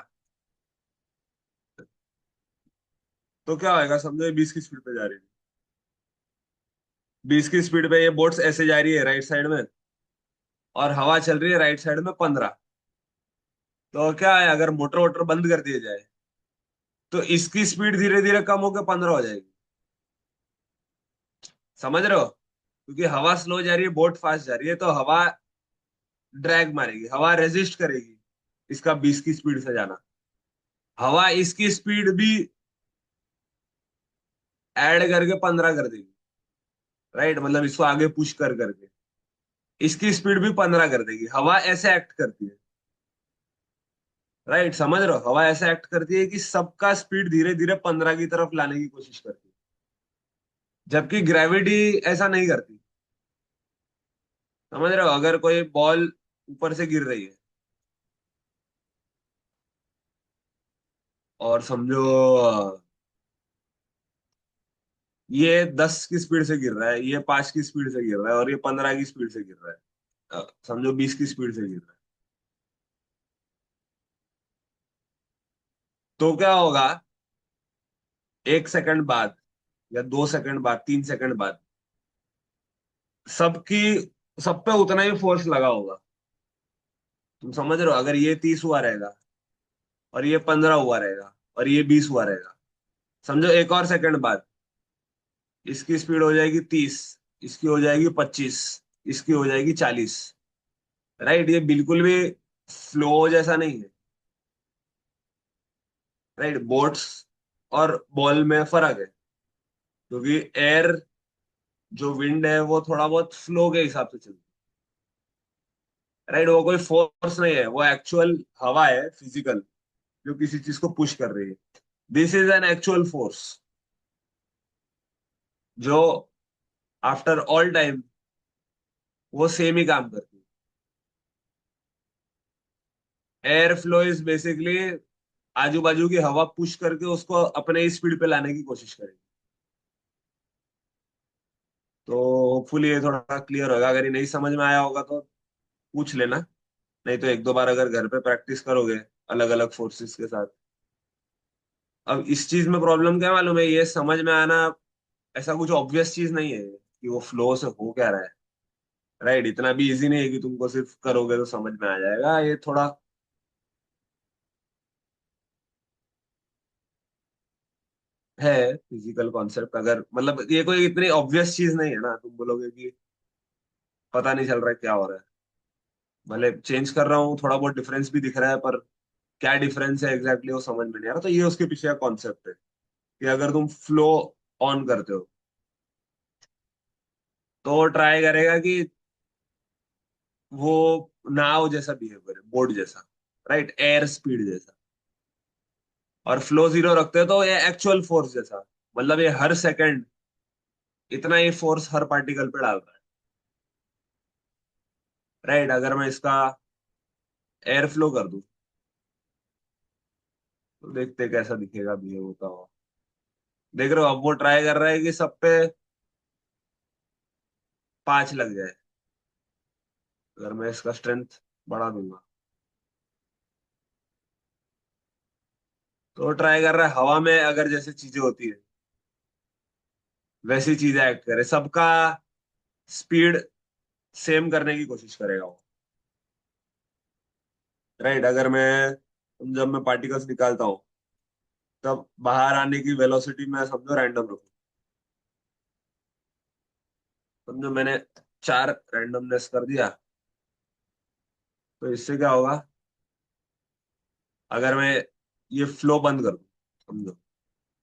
तो क्या होएगा, समझो ये 20 की स्पीड पे जा रही है। 20 की स्पीड पे ये बोट्स ऐसे जा रही है राइट साइड में, और हवा चल रही है राइट साइड में 15। तो क्या है, अगर मोटर वोटर बंद कर दिए जाए, तो इसकी स्पीड धीरे धीरे कम होकर 15 हो जाएगी। समझ रहे हो? क्योंकि हवा स्लो जा रही है, बोट फास्ट जा रही है, तो हवा ड्रैग मारेगी, हवा रेजिस्ट करेगी इसका 20 की स्पीड से जाना। हवा इसकी स्पीड भी ऐड करके 15 कर देगी। राइट? मतलब इसको आगे पुश कर करके इसकी स्पीड भी 15 कर देगी। हवा ऐसे एक्ट करती है। राइट? समझ रहे हो? हवा ऐसे एक्ट करती है कि सबका स्पीड धीरे धीरे 15 की तरफ लाने की कोशिश करती है, जबकि ग्रेविटी ऐसा नहीं करती। समझ रहे हो? अगर कोई बॉल ऊपर से गिर रही है, और समझो ये 10 की स्पीड से गिर रहा है, ये 5 की स्पीड से गिर रहा है, और ये 15 की स्पीड से गिर रहा है, समझो 20 की स्पीड से गिर रहा है, तो क्या होगा, 1 सेकंड बाद, या 2 सेकंड बाद, 3 सेकंड बाद, सबकी सब पे उतना ही फोर्स लगा होगा। तुम समझ रहे हो? अगर ये 30 हुआ रहेगा, और ये 15 हुआ रहेगा, और ये 20 हुआ रहेगा, समझो एक और सेकंड बाद इसकी स्पीड हो जाएगी 30, इसकी हो जाएगी 25, इसकी हो जाएगी 40। राइट? ये बिल्कुल भी फ्लो जैसा नहीं है। राइट? बोट्स और बॉल में फर्क है, क्योंकि एयर, जो विंड है, वो थोड़ा बहुत फ्लो के हिसाब से चलती है। राइट? वो कोई फोर्स नहीं है, वो एक्चुअल हवा है, फिजिकल, जो किसी चीज को पुश कर रही है। This is an actual force, जो आफ्टर ऑल टाइम वो सेम ही काम करती है। एयर फ्लो इज बेसिकली आजू बाजू की हवा पुश करके उसको अपने ही स्पीड पे लाने की कोशिश करेगी। तो होपफुली ये थोड़ा क्लियर होगा। अगर ये नहीं समझ में आया होगा तो पूछ लेना। नहीं तो एक दो बार अगर घर पे प्रैक्टिस करोगे अलग अलग फोर्सेस के साथ। अब इस चीज में प्रॉब्लम क्या है मालूम है, ये समझ में आना ऐसा कुछ ऑब्वियस चीज नहीं है कि वो फ्लो से हो क्या रहा है। राइट, इतना भी इजी नहीं है कि तुमको सिर्फ करोगे तो समझ में आ जाएगा। ये थोड़ा है फिजिकल कॉन्सेप्ट। अगर मतलब ये कोई इतनी ऑब्वियस चीज नहीं है ना, तुम बोलोगे कि पता नहीं चल रहा है क्या हो रहा है। भले चेंज कर रहा हूँ, थोड़ा बहुत डिफरेंस भी दिख रहा है, पर क्या डिफरेंस है एग्जैक्टली वो समझ में नहीं आ रहा। तो ये उसके पीछे का कॉन्सेप्ट है कि अगर तुम फ्लो ऑन करते हो तो ट्राई करेगा कि वो नाव जैसा बिहेव करे, बोट जैसा। राइट, एयर स्पीड जैसा। और फ्लो जीरो रखते हो तो ये एक्चुअल फोर्स जैसा। मतलब ये हर सेकंड इतना ही फोर्स हर पार्टिकल पे डाल रहा है। राइट, अगर मैं इसका एयर फ्लो कर दूं तो देखते हैं कैसा दिखेगा बिहेव होता हुआ। देख रहे हो, अब वो ट्राई कर रहा है कि सब पे 5 लग जाए। अगर मैं इसका स्ट्रेंथ बढ़ा दूंगा तो ट्राई कर रहा है हवा में अगर जैसे चीजें होती है वैसी चीजें एक्ट करे, सबका स्पीड सेम करने की कोशिश करेगा वो। राइट, अगर मैं जब मैं पार्टिकल्स निकालता हूँ तब बाहर आने की वेलोसिटी मैं समझो रैंडम रखूँ। समझो मैंने 4 रैंडमनेस कर दिया। तो इससे क्या होगा, अगर मैं ये फ्लो बंद कर दूं, समझो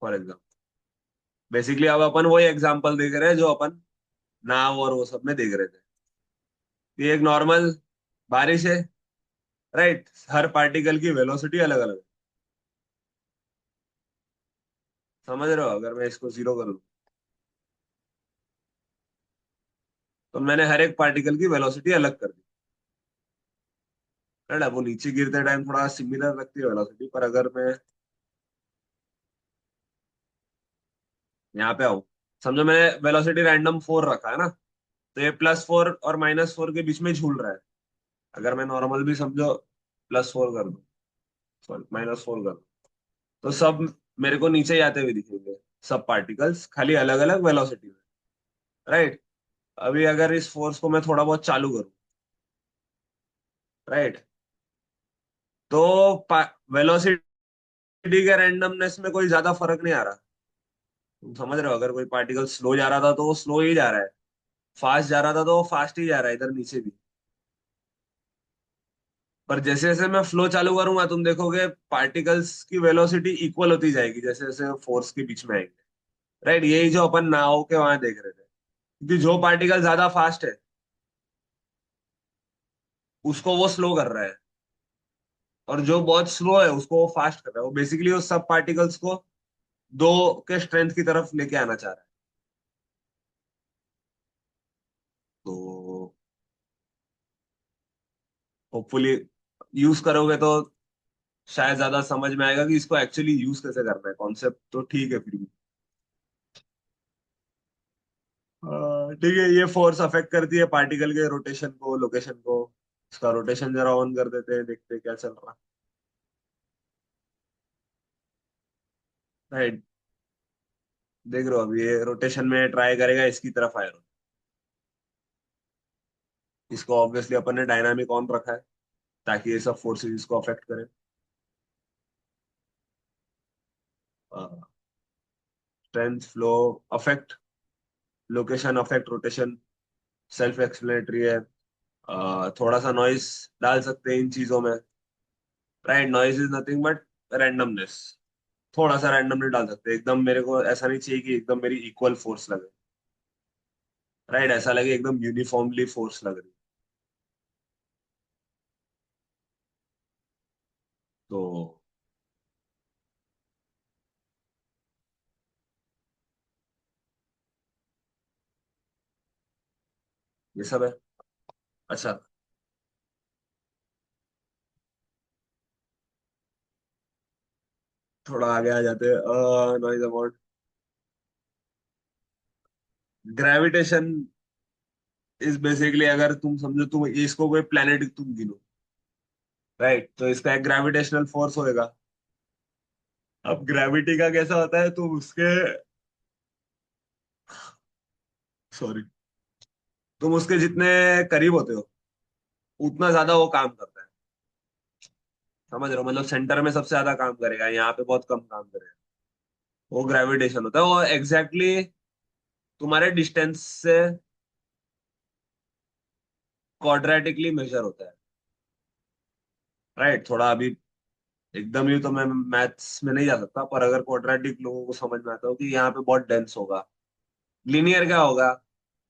फॉर एग्जाम्पल, बेसिकली अब अपन वही एग्जांपल देख रहे हैं जो अपन नाव और वो सब में देख रहे थे। ये एक नॉर्मल बारिश है। राइट, हर पार्टिकल की वेलोसिटी अलग अलग है। समझ रहे हो, अगर मैं इसको जीरो कर दूं तो मैंने हर एक पार्टिकल की वेलोसिटी अलग कर दी। राइट, अब वो नीचे गिरते टाइम थोड़ा सिमिलर लगती है वेलोसिटी, पर अगर मैं यहाँ पे आऊं, समझो मैंने वेलोसिटी रैंडम 4 रखा है ना, तो ये +4 और -4 के बीच में झूल रहा है। अगर मैं नॉर्मल भी समझो +4 कर दूं, सॉरी -4 कर दूं, तो सब मेरे को नीचे ही आते हुए दिखेंगे। सब पार्टिकल्स खाली अलग अलग वेलोसिटी में। राइट, अभी अगर इस फोर्स को मैं थोड़ा बहुत चालू करूं, राइट, तो वेलोसिटी के रैंडमनेस में कोई ज्यादा फर्क नहीं आ रहा। तुम समझ रहे हो, अगर कोई पार्टिकल स्लो जा रहा था तो वो स्लो ही जा रहा है, फास्ट जा रहा था तो वो फास्ट ही जा रहा है इधर नीचे भी। पर जैसे जैसे मैं फ्लो चालू करूंगा तुम देखोगे पार्टिकल्स की वेलोसिटी इक्वल होती जाएगी जैसे जैसे फोर्स के बीच में आएंगे। राइट, यही जो अपन नाव के वहां देख रहे थे, क्योंकि जो पार्टिकल ज्यादा फास्ट है उसको वो स्लो कर रहा है, और जो बहुत स्लो है उसको वो फास्ट कर रहा है। वो बेसिकली उस सब पार्टिकल्स को दो के स्ट्रेंथ की तरफ लेके आना चाह रहा है। तो होपफुली यूज करोगे तो शायद ज्यादा समझ में आएगा कि इसको एक्चुअली यूज कैसे करना है। कॉन्सेप्ट तो ठीक है फिर भी। ठीक है, ये फोर्स अफेक्ट करती है पार्टिकल के रोटेशन को, लोकेशन को। इसका रोटेशन जरा ऑन कर देते हैं, देखते हैं क्या चल रहा है। राइट, देख रहे हो अभी ये रोटेशन में ट्राई करेगा इसकी तरफ आएगा। इसको ऑब्वियसली अपन ने डायनामिक ऑन रखा है ताकि ये सब फोर्सेस इसको अफेक्ट करें। Strength, flow, affect, location, affect, rotation, self explanatory है। थोड़ा सा नॉइस डाल सकते हैं इन चीजों में। Right, noise is nothing but randomness. थोड़ा सा रैंडमली डाल सकते हैं, एकदम मेरे को ऐसा नहीं चाहिए कि एकदम मेरी इक्वल फोर्स लगे। राइट, ऐसा लगे एकदम यूनिफॉर्मली फोर्स लग रही। तो ये सब है। अच्छा, थोड़ा आगे आ जाते हैं। Noise about gravitation is basically, अगर तुम समझो, तुम इसको कोई प्लेनेट तुम गिनो, राइट, तो इसका एक ग्रेविटेशनल फोर्स होएगा। अब ग्रेविटी का कैसा होता है, तुम उसके, सॉरी, तुम उसके जितने करीब होते हो उतना ज्यादा वो काम करता है। समझ रहे हो, मतलब सेंटर में सबसे ज्यादा काम करेगा, यहाँ पे बहुत कम काम करेगा। वो ग्रेविटेशन होता है, वो एग्जैक्टली तुम्हारे डिस्टेंस से क्वाड्रेटिकली मेजर होता है, राइट। थोड़ा अभी एकदम ही तो मैं मैथ्स में नहीं जा सकता, पर अगर क्वाड्रेटिक लोगों को समझ में आता हो कि यहाँ पे बहुत डेंस होगा। लीनियर क्या होगा,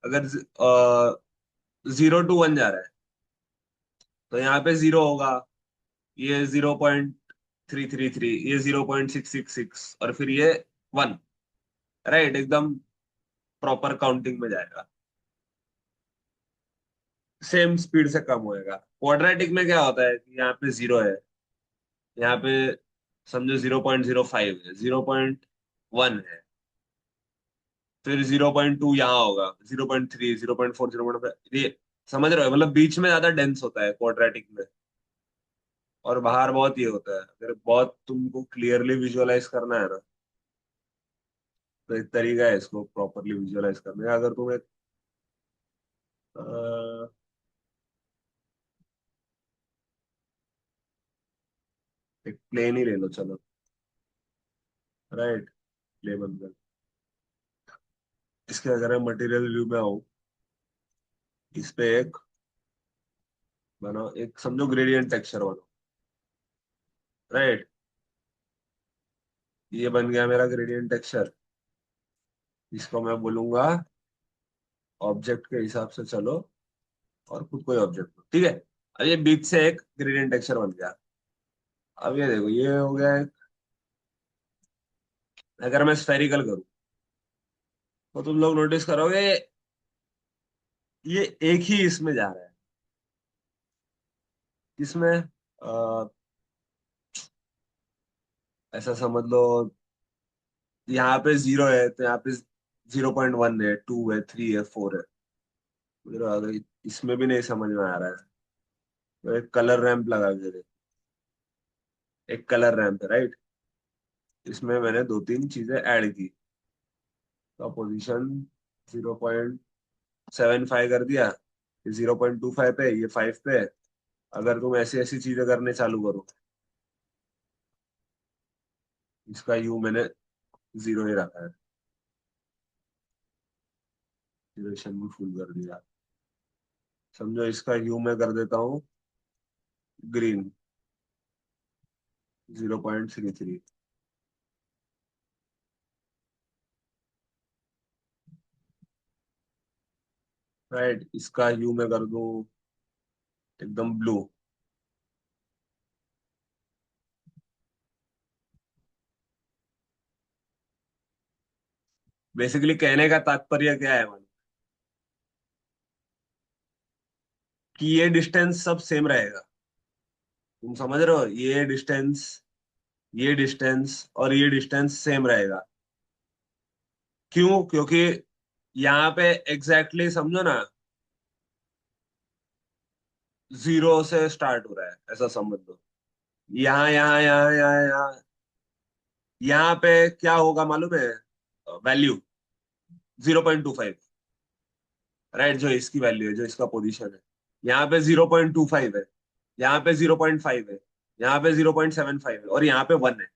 अगर 0 to 1 जा रहा है तो यहाँ पे 0 होगा, ये 0.333, ये 0.666, और फिर ये 1, राइट, एकदम प्रॉपर काउंटिंग में जाएगा। सेम स्पीड से कम होएगा। क्वाड्रेटिक में क्या होता है कि यहाँ पे 0 है, यहाँ पे समझो 0.05 है, 0.1 है, फिर 0.2 यहाँ होगा, 0.3, 0.4, 0.5, ये समझ रहे हो, मतलब बीच में ज्यादा डेंस होता है क्वाड्रेटिक में। और बाहर बहुत ये होता है। अगर बहुत तुमको क्लियरली विजुअलाइज करना है ना, तो एक तरीका है इसको प्रॉपरली विजुअलाइज करने का। अगर तुम अ, एक प्लेन ही ले लो, चलो, राइट, प्ले बन कर, इसके अगर मैं मटेरियल व्यू में आऊँ, इस पे एक बनाओ, एक समझो ग्रेडियंट टेक्सचर बनाओ, राइट। ये बन गया मेरा ग्रेडियंट टेक्सचर। इसको मैं बोलूंगा ऑब्जेक्ट के हिसाब से चलो, और खुद कोई ऑब्जेक्ट, ठीक है। अब ये बीच से एक ग्रेडियंट टेक्सचर बन गया। अब ये देखो, ये हो गया अगर मैं स्फेरिकल करूँ तो तुम लोग नोटिस करोगे ये एक ही इसमें जा रहा है। इसमें ऐसा समझ लो, यहाँ पे 0 है तो यहाँ पे 0.1 है, 2 है, 3 है, 4 है। मुझे लगा इसमें भी नहीं समझ में आ रहा है, तो एक कलर रैंप लगा के दे। एक कलर रैंप है, राइट। इसमें मैंने दो तीन चीजें ऐड की, तो पोजीशन 0.75 कर दिया, 0.25 पे, ये 5 पे। अगर तुम ऐसी ऐसी चीजें करने चालू करो, इसका यू मैंने 0 ही रखा है, ड्यूरेशन भी फुल कर दिया। समझो इसका ह्यू मैं कर देता हूँ ग्रीन, 0.33, राइट। इसका ह्यू मैं कर दूं एकदम ब्लू। बेसिकली कहने का तात्पर्य क्या है मालूम, कि ये डिस्टेंस सब सेम रहेगा। तुम समझ रहे हो, ये डिस्टेंस और ये डिस्टेंस सेम रहेगा। क्यों? क्योंकि यहाँ पे एग्जैक्टली समझो ना, 0 से स्टार्ट हो रहा है, ऐसा समझ लो। यहाँ यहाँ यहाँ यहाँ यहाँ यहाँ पे क्या होगा मालूम है, वैल्यू 0.25, राइट, जो इसकी वैल्यू है, जो इसका पोजीशन है। यहाँ पे 0.25 है, यहाँ पे 0.5 है, यहाँ पे 0.75 है, और यहाँ पे 1 है।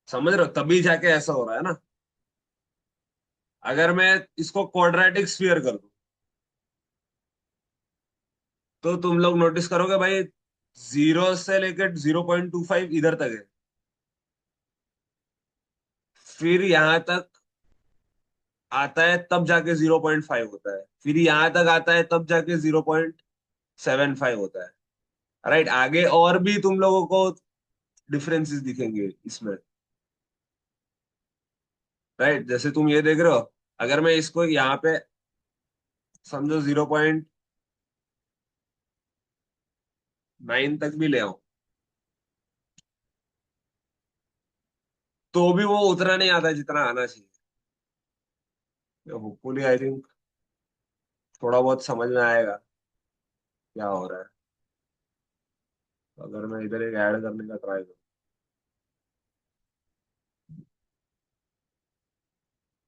समझ रहे हो, तभी जाके ऐसा हो रहा है ना। अगर मैं इसको क्वाड्रेटिक स्फीयर कर दूं, तो तुम लोग नोटिस करोगे भाई, 0 से लेकर 0.25 इधर तक है, फिर यहां तक आता है तब जाके 0.5 होता है, फिर यहां तक आता है तब जाके 0.75 होता है, राइट। आगे और भी तुम लोगों को डिफरेंसेस दिखेंगे इसमें, राइट। जैसे तुम ये देख रहे हो, अगर मैं इसको यहाँ पे समझो 0.9 तक भी ले आऊं, तो भी वो उतना नहीं आता जितना आना चाहिए। होपफुली आई थिंक थोड़ा बहुत समझ में आएगा क्या हो रहा है, अगर मैं इधर एक ऐड करने का ट्राई करूँ।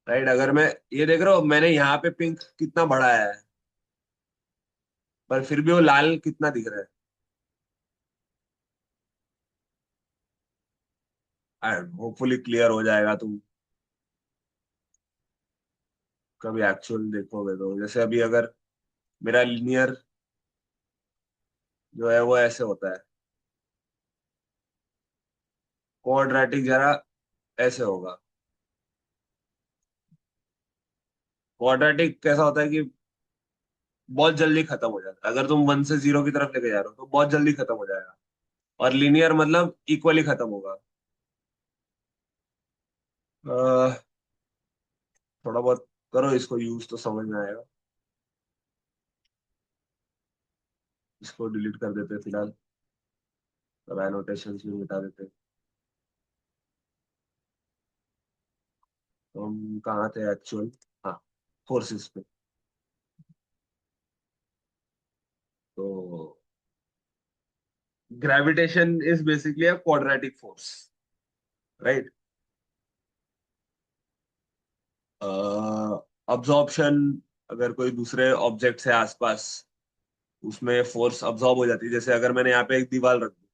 राइट, अगर मैं ये देख रहा हूँ, मैंने यहाँ पे पिंक कितना बढ़ाया है, पर फिर भी वो लाल कितना दिख रहा है। होपफुली क्लियर हो जाएगा तुम कभी एक्चुअल देखोगे तो। जैसे अभी अगर मेरा लीनियर जो है वो ऐसे होता है, क्वाड्रेटिक जरा ऐसे होगा। क्वाड्रेटिक कैसा होता है कि बहुत जल्दी खत्म हो जाता है, अगर तुम 1 से 0 की तरफ लेके जा रहे हो तो बहुत जल्दी खत्म हो जाएगा। और लीनियर मतलब इक्वली खत्म होगा। अह, थोड़ा बहुत करो इसको यूज तो समझ में आएगा। इसको डिलीट कर देते हैं फिलहाल, सब एनोटेशंस भी मिटा देते हैं। तो हम कहाँ थे एक्चुअल? हाँ, फोर्सेस पे। तो gravitation is basically a quadratic force, right. Absorption, अगर कोई दूसरे ऑब्जेक्ट है आसपास, उसमें फोर्स अब्जॉर्ब हो जाती है। जैसे अगर मैंने यहाँ पे एक दीवार रख दी,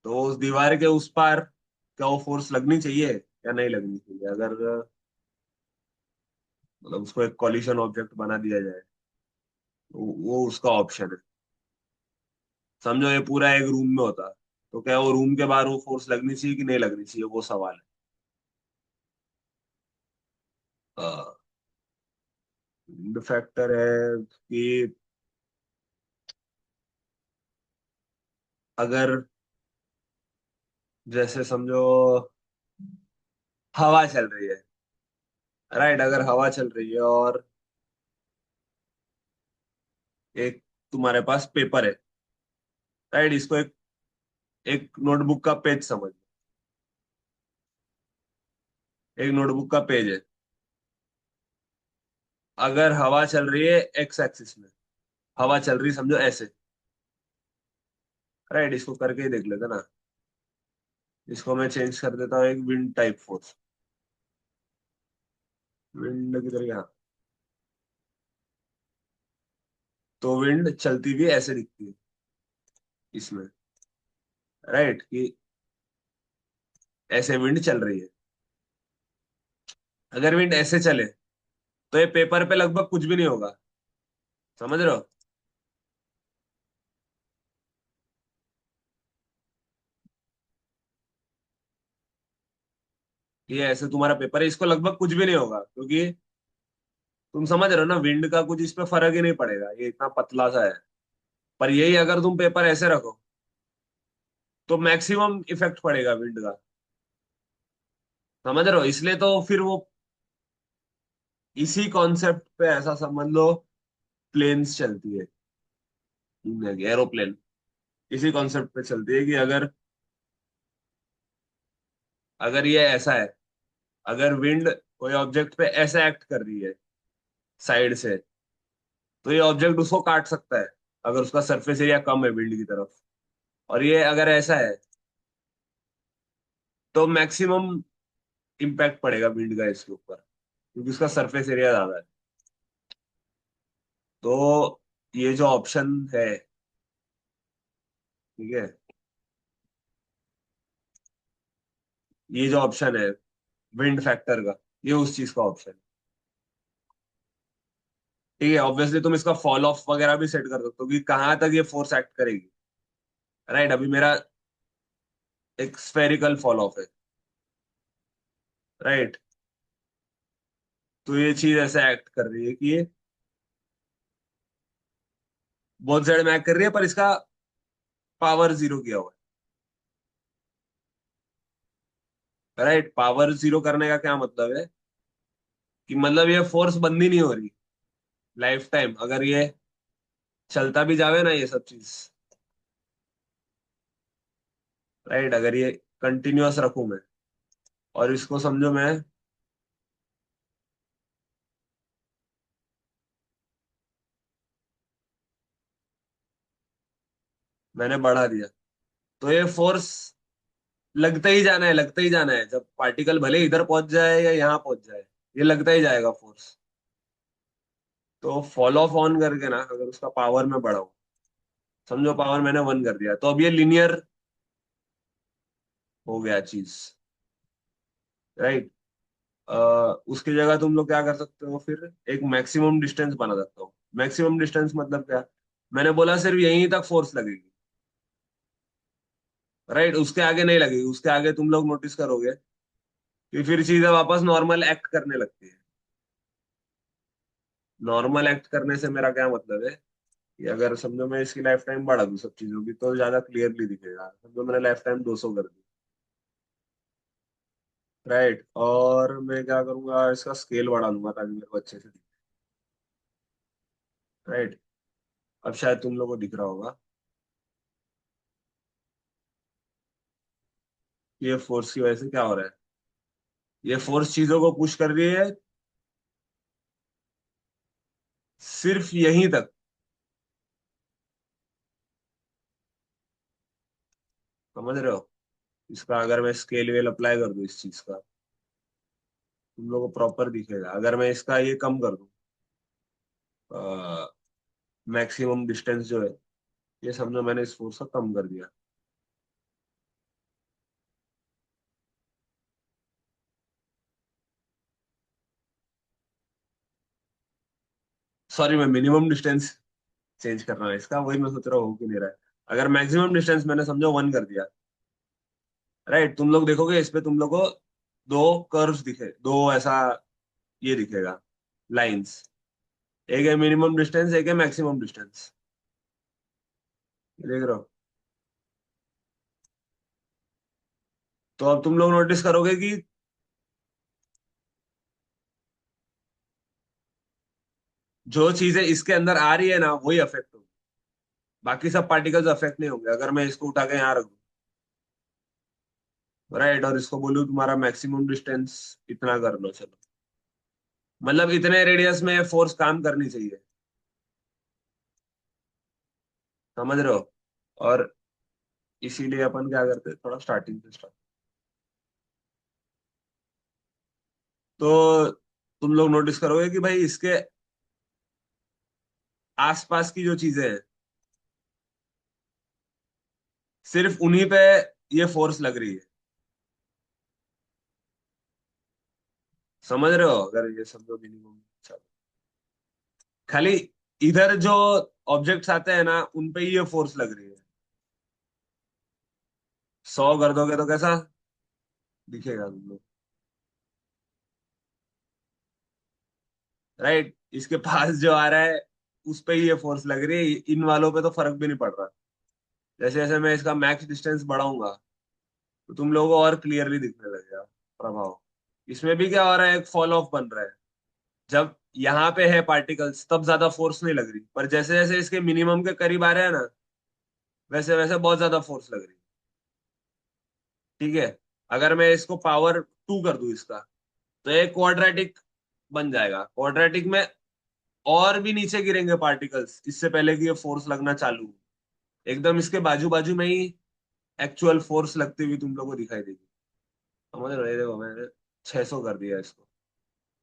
तो उस दीवार के उस पार क्या वो फोर्स लगनी चाहिए या नहीं लगनी चाहिए? अगर मतलब उसको एक कॉलिशन ऑब्जेक्ट बना दिया जाए, तो वो उसका ऑप्शन है। समझो ये पूरा एक रूम में होता, तो क्या वो रूम के बाहर वो फोर्स लगनी चाहिए कि नहीं लगनी चाहिए, वो सवाल है। फैक्टर है कि अगर जैसे समझो हवा चल रही है, राइट। अगर हवा चल रही है और एक तुम्हारे पास पेपर है, राइट। इसको एक एक नोटबुक का पेज समझ लो। एक नोटबुक का पेज है, अगर हवा चल रही है एक्स एक्सिस में, हवा चल रही है समझो ऐसे, राइट। इसको करके ही देख लेते ना। इसको मैं चेंज कर देता हूँ एक विंड टाइप फोर्स। विंड की तरह, हाँ। तो विंड चलती हुई ऐसे दिखती है इसमें, राइट। कि ऐसे विंड चल रही है। अगर विंड ऐसे चले तो ये पेपर पे लगभग कुछ भी नहीं होगा, समझ रहे हो? ये ऐसे तुम्हारा पेपर है, इसको लगभग कुछ भी नहीं होगा, क्योंकि तुम समझ रहे हो ना, विंड का कुछ इस पे फर्क ही नहीं पड़ेगा, ये इतना पतला सा है। पर यही अगर तुम पेपर ऐसे रखो तो मैक्सिमम इफेक्ट पड़ेगा विंड का, समझ रहे हो? इसलिए तो फिर वो इसी कॉन्सेप्ट पे ऐसा समझ लो, प्लेन्स चलती है, एरोप्लेन इसी कॉन्सेप्ट पे चलती है कि अगर अगर ये ऐसा है, अगर विंड कोई ऑब्जेक्ट पे ऐसे एक्ट कर रही है साइड से, तो ये ऑब्जेक्ट उसको काट सकता है अगर उसका सरफेस एरिया कम है विंड की तरफ। और ये अगर ऐसा है तो मैक्सिमम इम्पैक्ट पड़ेगा विंड का इसके ऊपर, क्योंकि उसका सरफेस एरिया ज्यादा है। तो ये जो ऑप्शन है, ठीक है, ये जो ऑप्शन है विंड फैक्टर का, ये उस चीज का ऑप्शन है। ठीक है, ऑब्वियसली तुम इसका फॉल ऑफ वगैरह भी सेट कर सकते हो कि कहाँ तक ये फोर्स एक्ट करेगी, राइट। अभी मेरा एक स्फेरिकल फॉल ऑफ है, राइट। तो ये चीज ऐसे एक्ट कर रही है कि ये बहुत साइड में एक्ट कर रही है, पर इसका पावर 0 किया हुआ है, राइट। पावर 0 करने का क्या मतलब है कि मतलब ये फोर्स बंद ही नहीं हो रही लाइफ टाइम, अगर ये चलता भी जावे ना ये सब चीज, राइट। अगर ये कंटिन्यूअस रखूं मैं, और इसको समझो मैंने बढ़ा दिया, तो ये फोर्स लगता ही जाना है, लगता ही जाना है, जब पार्टिकल भले इधर पहुंच जाए या यहाँ पहुंच जाए, ये लगता ही जाएगा फोर्स। तो फॉल ऑफ ऑन करके ना, अगर उसका पावर में बढ़ाऊं, समझो पावर मैंने 1 कर दिया, तो अब ये लिनियर हो गया चीज, राइट। उसकी जगह तुम लोग क्या कर सकते हो फिर, एक मैक्सिमम डिस्टेंस बना सकते हो। मैक्सिमम डिस्टेंस मतलब क्या, मैंने बोला सिर्फ यहीं तक फोर्स लगेगी, राइट, उसके आगे नहीं लगेगी। उसके आगे तुम लोग नोटिस करोगे कि फिर चीजें वापस नॉर्मल एक्ट करने लगती है। नॉर्मल एक्ट करने से मेरा क्या मतलब है कि अगर समझो मैं इसकी लाइफ टाइम बढ़ा दूं सब चीजों की, तो ज्यादा क्लियरली दिखेगा। समझो मैंने लाइफ टाइम 200 कर दी, राइट, और मैं क्या करूंगा, इसका स्केल बढ़ा दूंगा ताकि मेरे को अच्छे से दिखे, राइट। अब शायद तुम लोगों को दिख रहा होगा, ये फोर्स की वजह से क्या हो रहा है। ये फोर्स चीजों को पुश कर रही है सिर्फ यहीं तक, समझ रहे हो। इसका अगर मैं स्केल वेल अप्लाई कर दूं इस चीज का, तुम लोगों को प्रॉपर दिखेगा। अगर मैं इसका ये कम कर दूं, मैक्सिमम डिस्टेंस जो है, ये समझो मैंने इस फोर्स को कम कर दिया। सॉरी, मैं मिनिमम डिस्टेंस चेंज कर रहा हूँ इसका, वही मैं सोच रहा हूँ हो कि नहीं रहा है। अगर मैक्सिमम डिस्टेंस मैंने समझो 1 कर दिया, राइट, तुम लोग देखोगे इस पे तुम लोग को दो कर्व्स दिखे, दो ऐसा ये दिखेगा, लाइंस। एक है मिनिमम डिस्टेंस, एक है मैक्सिमम डिस्टेंस, देख रहे हो। तो अब तुम लोग नोटिस करोगे कि जो चीजें इसके अंदर आ रही है ना, वही अफेक्ट होगी, बाकी सब पार्टिकल्स अफेक्ट नहीं होंगे। अगर मैं इसको उठा के यहाँ रख दूं, राइट, और इसको बोलूं तुम्हारा मैक्सिमम डिस्टेंस इतना कर लो, चलो, मतलब इतने रेडियस में फोर्स काम करनी चाहिए, समझ रहे हो। और इसीलिए अपन क्या करते हैं, थोड़ा स्टार्टिंग से स्टार्ट। तो तुम लोग नोटिस करोगे कि भाई इसके आसपास की जो चीजें हैं, सिर्फ उन्हीं पे ये फोर्स लग रही है, समझ रहे हो। अगर ये समझो मिनिमम, खाली इधर जो ऑब्जेक्ट्स आते हैं ना, उन पे ही ये फोर्स लग रही है। 100 कर दोगे तो कैसा दिखेगा तुम लोग, राइट। इसके पास जो आ रहा है उस पे ही ये फोर्स लग रही है, इन वालों पे तो फर्क भी नहीं पड़ रहा। जैसे जैसे मैं इसका मैक्स डिस्टेंस बढ़ाऊंगा, तो तुम लोगों को और क्लियरली दिखने लगेगा प्रभाव। इसमें भी क्या हो रहा है, एक फॉल ऑफ बन रहा है। जब यहाँ पे है पार्टिकल्स तब ज्यादा फोर्स नहीं लग रही, पर जैसे जैसे इसके मिनिमम के करीब आ रहे हैं ना, वैसे वैसे बहुत ज्यादा फोर्स लग रही है, ठीक है। अगर मैं इसको पावर 2 कर दूं इसका, तो एक क्वाड्रेटिक बन जाएगा। क्वाड्रेटिक में और भी नीचे गिरेंगे पार्टिकल्स, इससे पहले कि ये फोर्स लगना चालू हो। एकदम इसके बाजू बाजू में ही एक्चुअल फोर्स लगती हुई तुम लोग को दिखाई देगी, समझ रहे हो। मैंने 600 कर दिया इसको,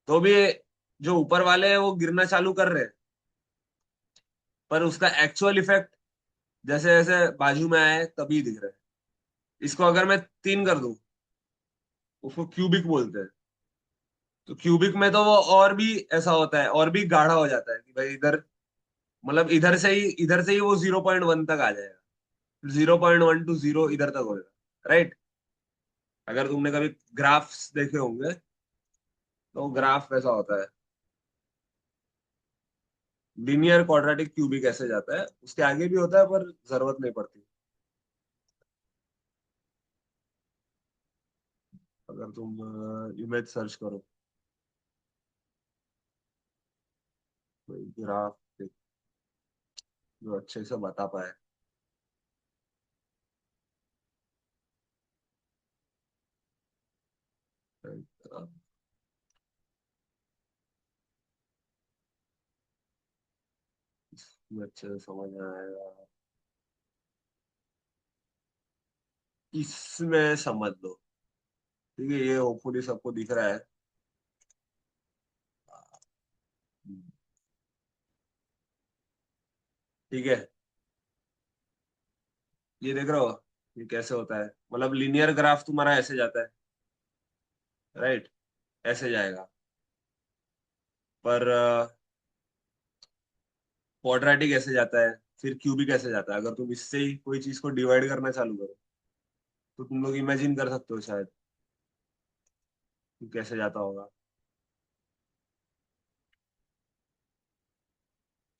तो भी जो ऊपर वाले हैं वो गिरना चालू कर रहे हैं, पर उसका एक्चुअल इफेक्ट जैसे जैसे बाजू में आए तभी दिख रहा है। इसको अगर मैं 3 कर दूं, उसको क्यूबिक बोलते हैं। तो क्यूबिक में तो वो और भी ऐसा होता है, और भी गाढ़ा हो जाता है कि भाई इधर, मतलब इधर से ही वो 0.1 तक आ जाएगा। 0.1 to 0 इधर तक होगा, राइट। अगर तुमने कभी ग्राफ्स देखे होंगे, तो ग्राफ वैसा होता है, लीनियर क्वाड्रेटिक क्यूबिक ऐसे जाता है। उसके आगे भी होता है पर जरूरत नहीं पड़ती। अगर तुम इमेज सर्च करो, कोई ग्राफ जो अच्छे से बता पाए। अच्छे से समझ में आएगा। इसमें समझ लो। ठीक है, ये होपफुली सबको दिख रहा है। ठीक है, ये देख रहे हो, ये कैसे होता है। मतलब लीनियर ग्राफ तुम्हारा ऐसे जाता है, राइट, ऐसे जाएगा। पर क्वाड्रेटिक ऐसे जाता है, फिर क्यूबिक ऐसे जाता है। अगर तुम इससे ही कोई चीज को डिवाइड करना चालू करो तो तुम लोग इमेजिन कर सकते हो शायद कि कैसे जाता होगा।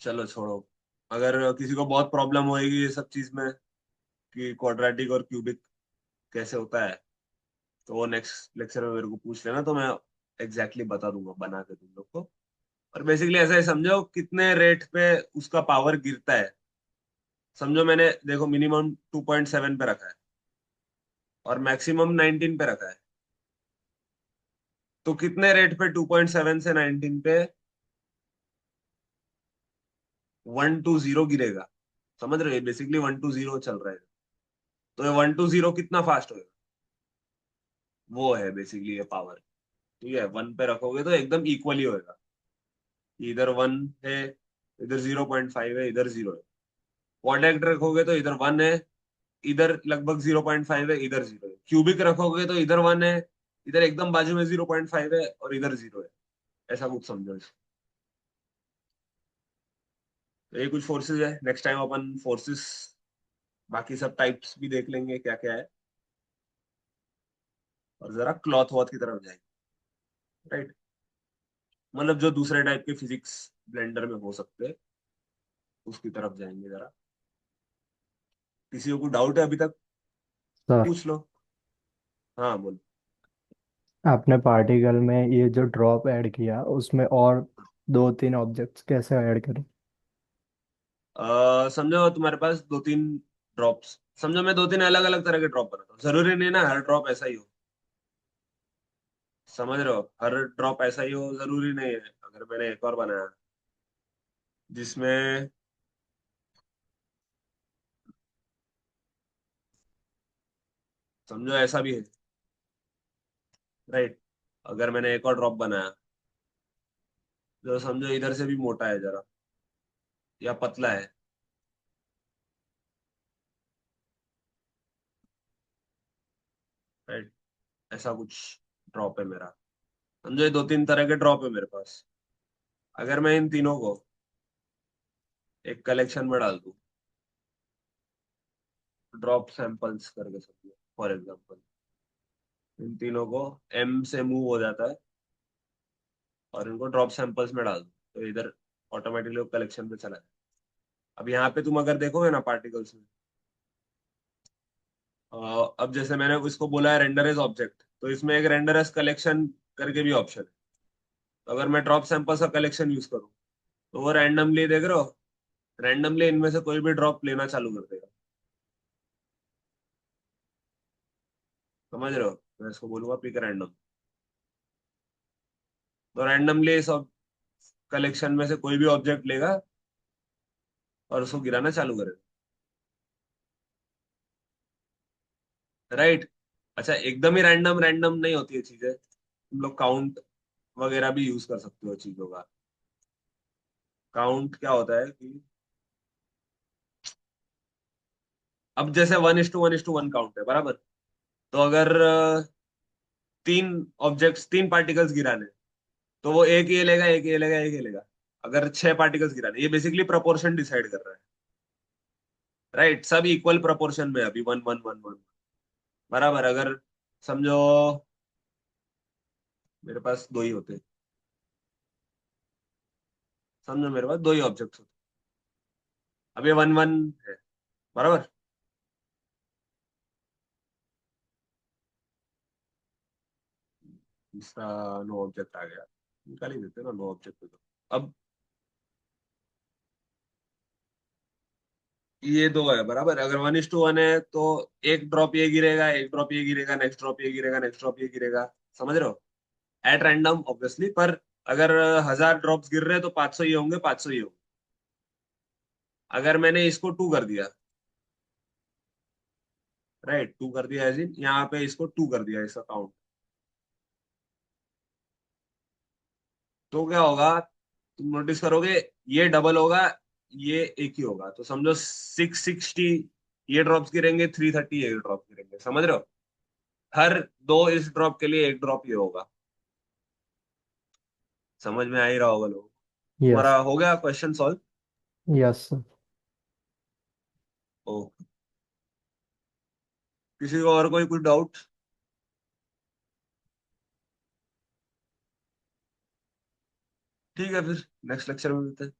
चलो छोड़ो। अगर किसी को बहुत प्रॉब्लम होएगी ये सब चीज में कि क्वाड्रेटिक और क्यूबिक कैसे होता है, तो वो नेक्स्ट लेक्चर में मेरे को पूछ लेना, तो मैं एग्जैक्टली बता दूंगा बना के तुम लोग को। और बेसिकली ऐसा ही समझो कितने रेट पे उसका पावर गिरता है। समझो मैंने देखो मिनिमम 2.7 पे रखा है और मैक्सिमम 19 पे रखा है, तो कितने रेट पे 2.7 से 19 पे 120 गिरेगा। समझ रहे हो, बेसिकली 120 चल रहा है। तो ये 120 कितना फास्ट होगा, वो है बेसिकली ये पावर। ठीक है, वन पे रखोगे तो एकदम इक्वली होएगा। इधर वन है, इधर 0.5 है, इधर जीरो है। क्वाड्रेटिक रखोगे तो इधर वन है, इधर लगभग 0.5 है, इधर जीरो है। क्यूबिक रखोगे तो इधर वन है, इधर एकदम बाजू में 0.5 है, और इधर जीरो है। ऐसा कुछ समझो इसको। तो ये कुछ फोर्सेस है। नेक्स्ट टाइम अपन फोर्सेस बाकी सब टाइप्स भी देख लेंगे क्या क्या है, और जरा क्लॉथ वॉथ की तरफ जाएंगे, राइट। मतलब जो दूसरे टाइप के फिजिक्स ब्लेंडर में हो सकते हैं उसकी तरफ जाएंगे जरा। किसी को डाउट है अभी तक, सर, पूछ लो। हाँ बोलो। आपने पार्टिकल में ये जो ड्रॉप ऐड किया उसमें और दो तीन ऑब्जेक्ट्स कैसे ऐड करें? समझो तुम्हारे पास दो तीन ड्रॉप्स, समझो मैं दो तीन अलग अलग तरह के ड्रॉप बनाता हूँ। जरूरी नहीं ना हर ड्रॉप ऐसा ही हो। समझ रहे हो, हर ड्रॉप ऐसा ही हो जरूरी नहीं है। अगर मैंने एक और बनाया जिसमें, समझो ऐसा भी है, राइट। अगर मैंने एक और ड्रॉप बनाया जो समझो इधर से भी मोटा है जरा, या पतला है, राइट, ऐसा कुछ ड्रॉप है मेरा। समझो ये दो तीन तरह के ड्रॉप है मेरे पास। अगर मैं इन तीनों को एक कलेक्शन में डाल दूं, ड्रॉप सैंपल्स करके समझो फॉर एग्जांपल, इन तीनों को एम से मूव हो जाता है और इनको ड्रॉप सैंपल्स में डाल दो तो इधर ऑटोमेटिकली कलेक्शन में चला जाए। अब यहाँ पे तुम अगर देखोगे ना पार्टिकल्स में, अब जैसे मैंने इसको बोला है रेंडर एज ऑब्जेक्ट, तो इसमें एक रेंडर एज कलेक्शन करके भी ऑप्शन है। तो अगर मैं ड्रॉप सैंपल्स का कलेक्शन यूज करूँ तो वो रैंडमली देख रहे हो, रैंडमली इनमें से कोई भी ड्रॉप लेना चालू कर देगा। समझ रहे हो, मैं इसको बोलूंगा पिक रैंडम। तो रैंडमली इस कलेक्शन में से कोई भी ऑब्जेक्ट लेगा और उसको गिराना चालू करेगा, राइट। अच्छा, एकदम ही रैंडम रैंडम नहीं होती है चीजें, तुम लोग काउंट वगैरह भी यूज कर सकते हो चीजों का। काउंट क्या होता है कि अब जैसे 1:1:1 काउंट है बराबर। तो अगर तीन ऑब्जेक्ट्स, तीन पार्टिकल्स गिराने, तो वो एक ये लेगा, एक ये लेगा, एक ये लेगा। अगर छह पार्टिकल्स गिराने, ये बेसिकली प्रोपोर्शन डिसाइड कर रहा है, राइट। सब इक्वल प्रोपोर्शन में अभी 1:1:1:1 बराबर। अगर समझो मेरे पास दो ही होते, समझो मेरे पास दो ही ऑब्जेक्ट्स होते, अब ये 1:1 है बराबर। इसका नो ऑब्जेक्ट आ गया, निकाल ही देते ना नो ऑब्जेक्ट तो। अब ये दो है बराबर। अगर 1:1 है तो एक ड्रॉप ये गिरेगा, एक ड्रॉप ये गिरेगा, नेक्स्ट ड्रॉप ये गिरेगा, नेक्स्ट ड्रॉप ये गिरेगा। समझ रहे हो, एट रैंडम ऑब्वियसली, पर अगर 1000 ड्रॉप्स गिर रहे हैं तो 500 ही होंगे, 500 ही होंगे। अगर मैंने इसको 2 कर दिया, राइट, 2 कर दिया, एज इन यहाँ पे इसको 2 कर दिया इसका काउंट, तो क्या होगा, तुम नोटिस करोगे, ये डबल होगा, ये एक ही होगा, तो समझो 660 ये ड्रॉप्स गिरेंगे, 330 ये ड्रॉप गिरेंगे, समझ रहे हो? हर दो इस ड्रॉप के लिए एक ड्रॉप ये होगा। समझ में आ ही रहा होगा लोगों को। यस। तुम्हारा हो गया question solve? Yes sir. Oh, किसी को और कोई कुछ डाउट? ठीक है, फिर नेक्स्ट लेक्चर में मिलते हैं।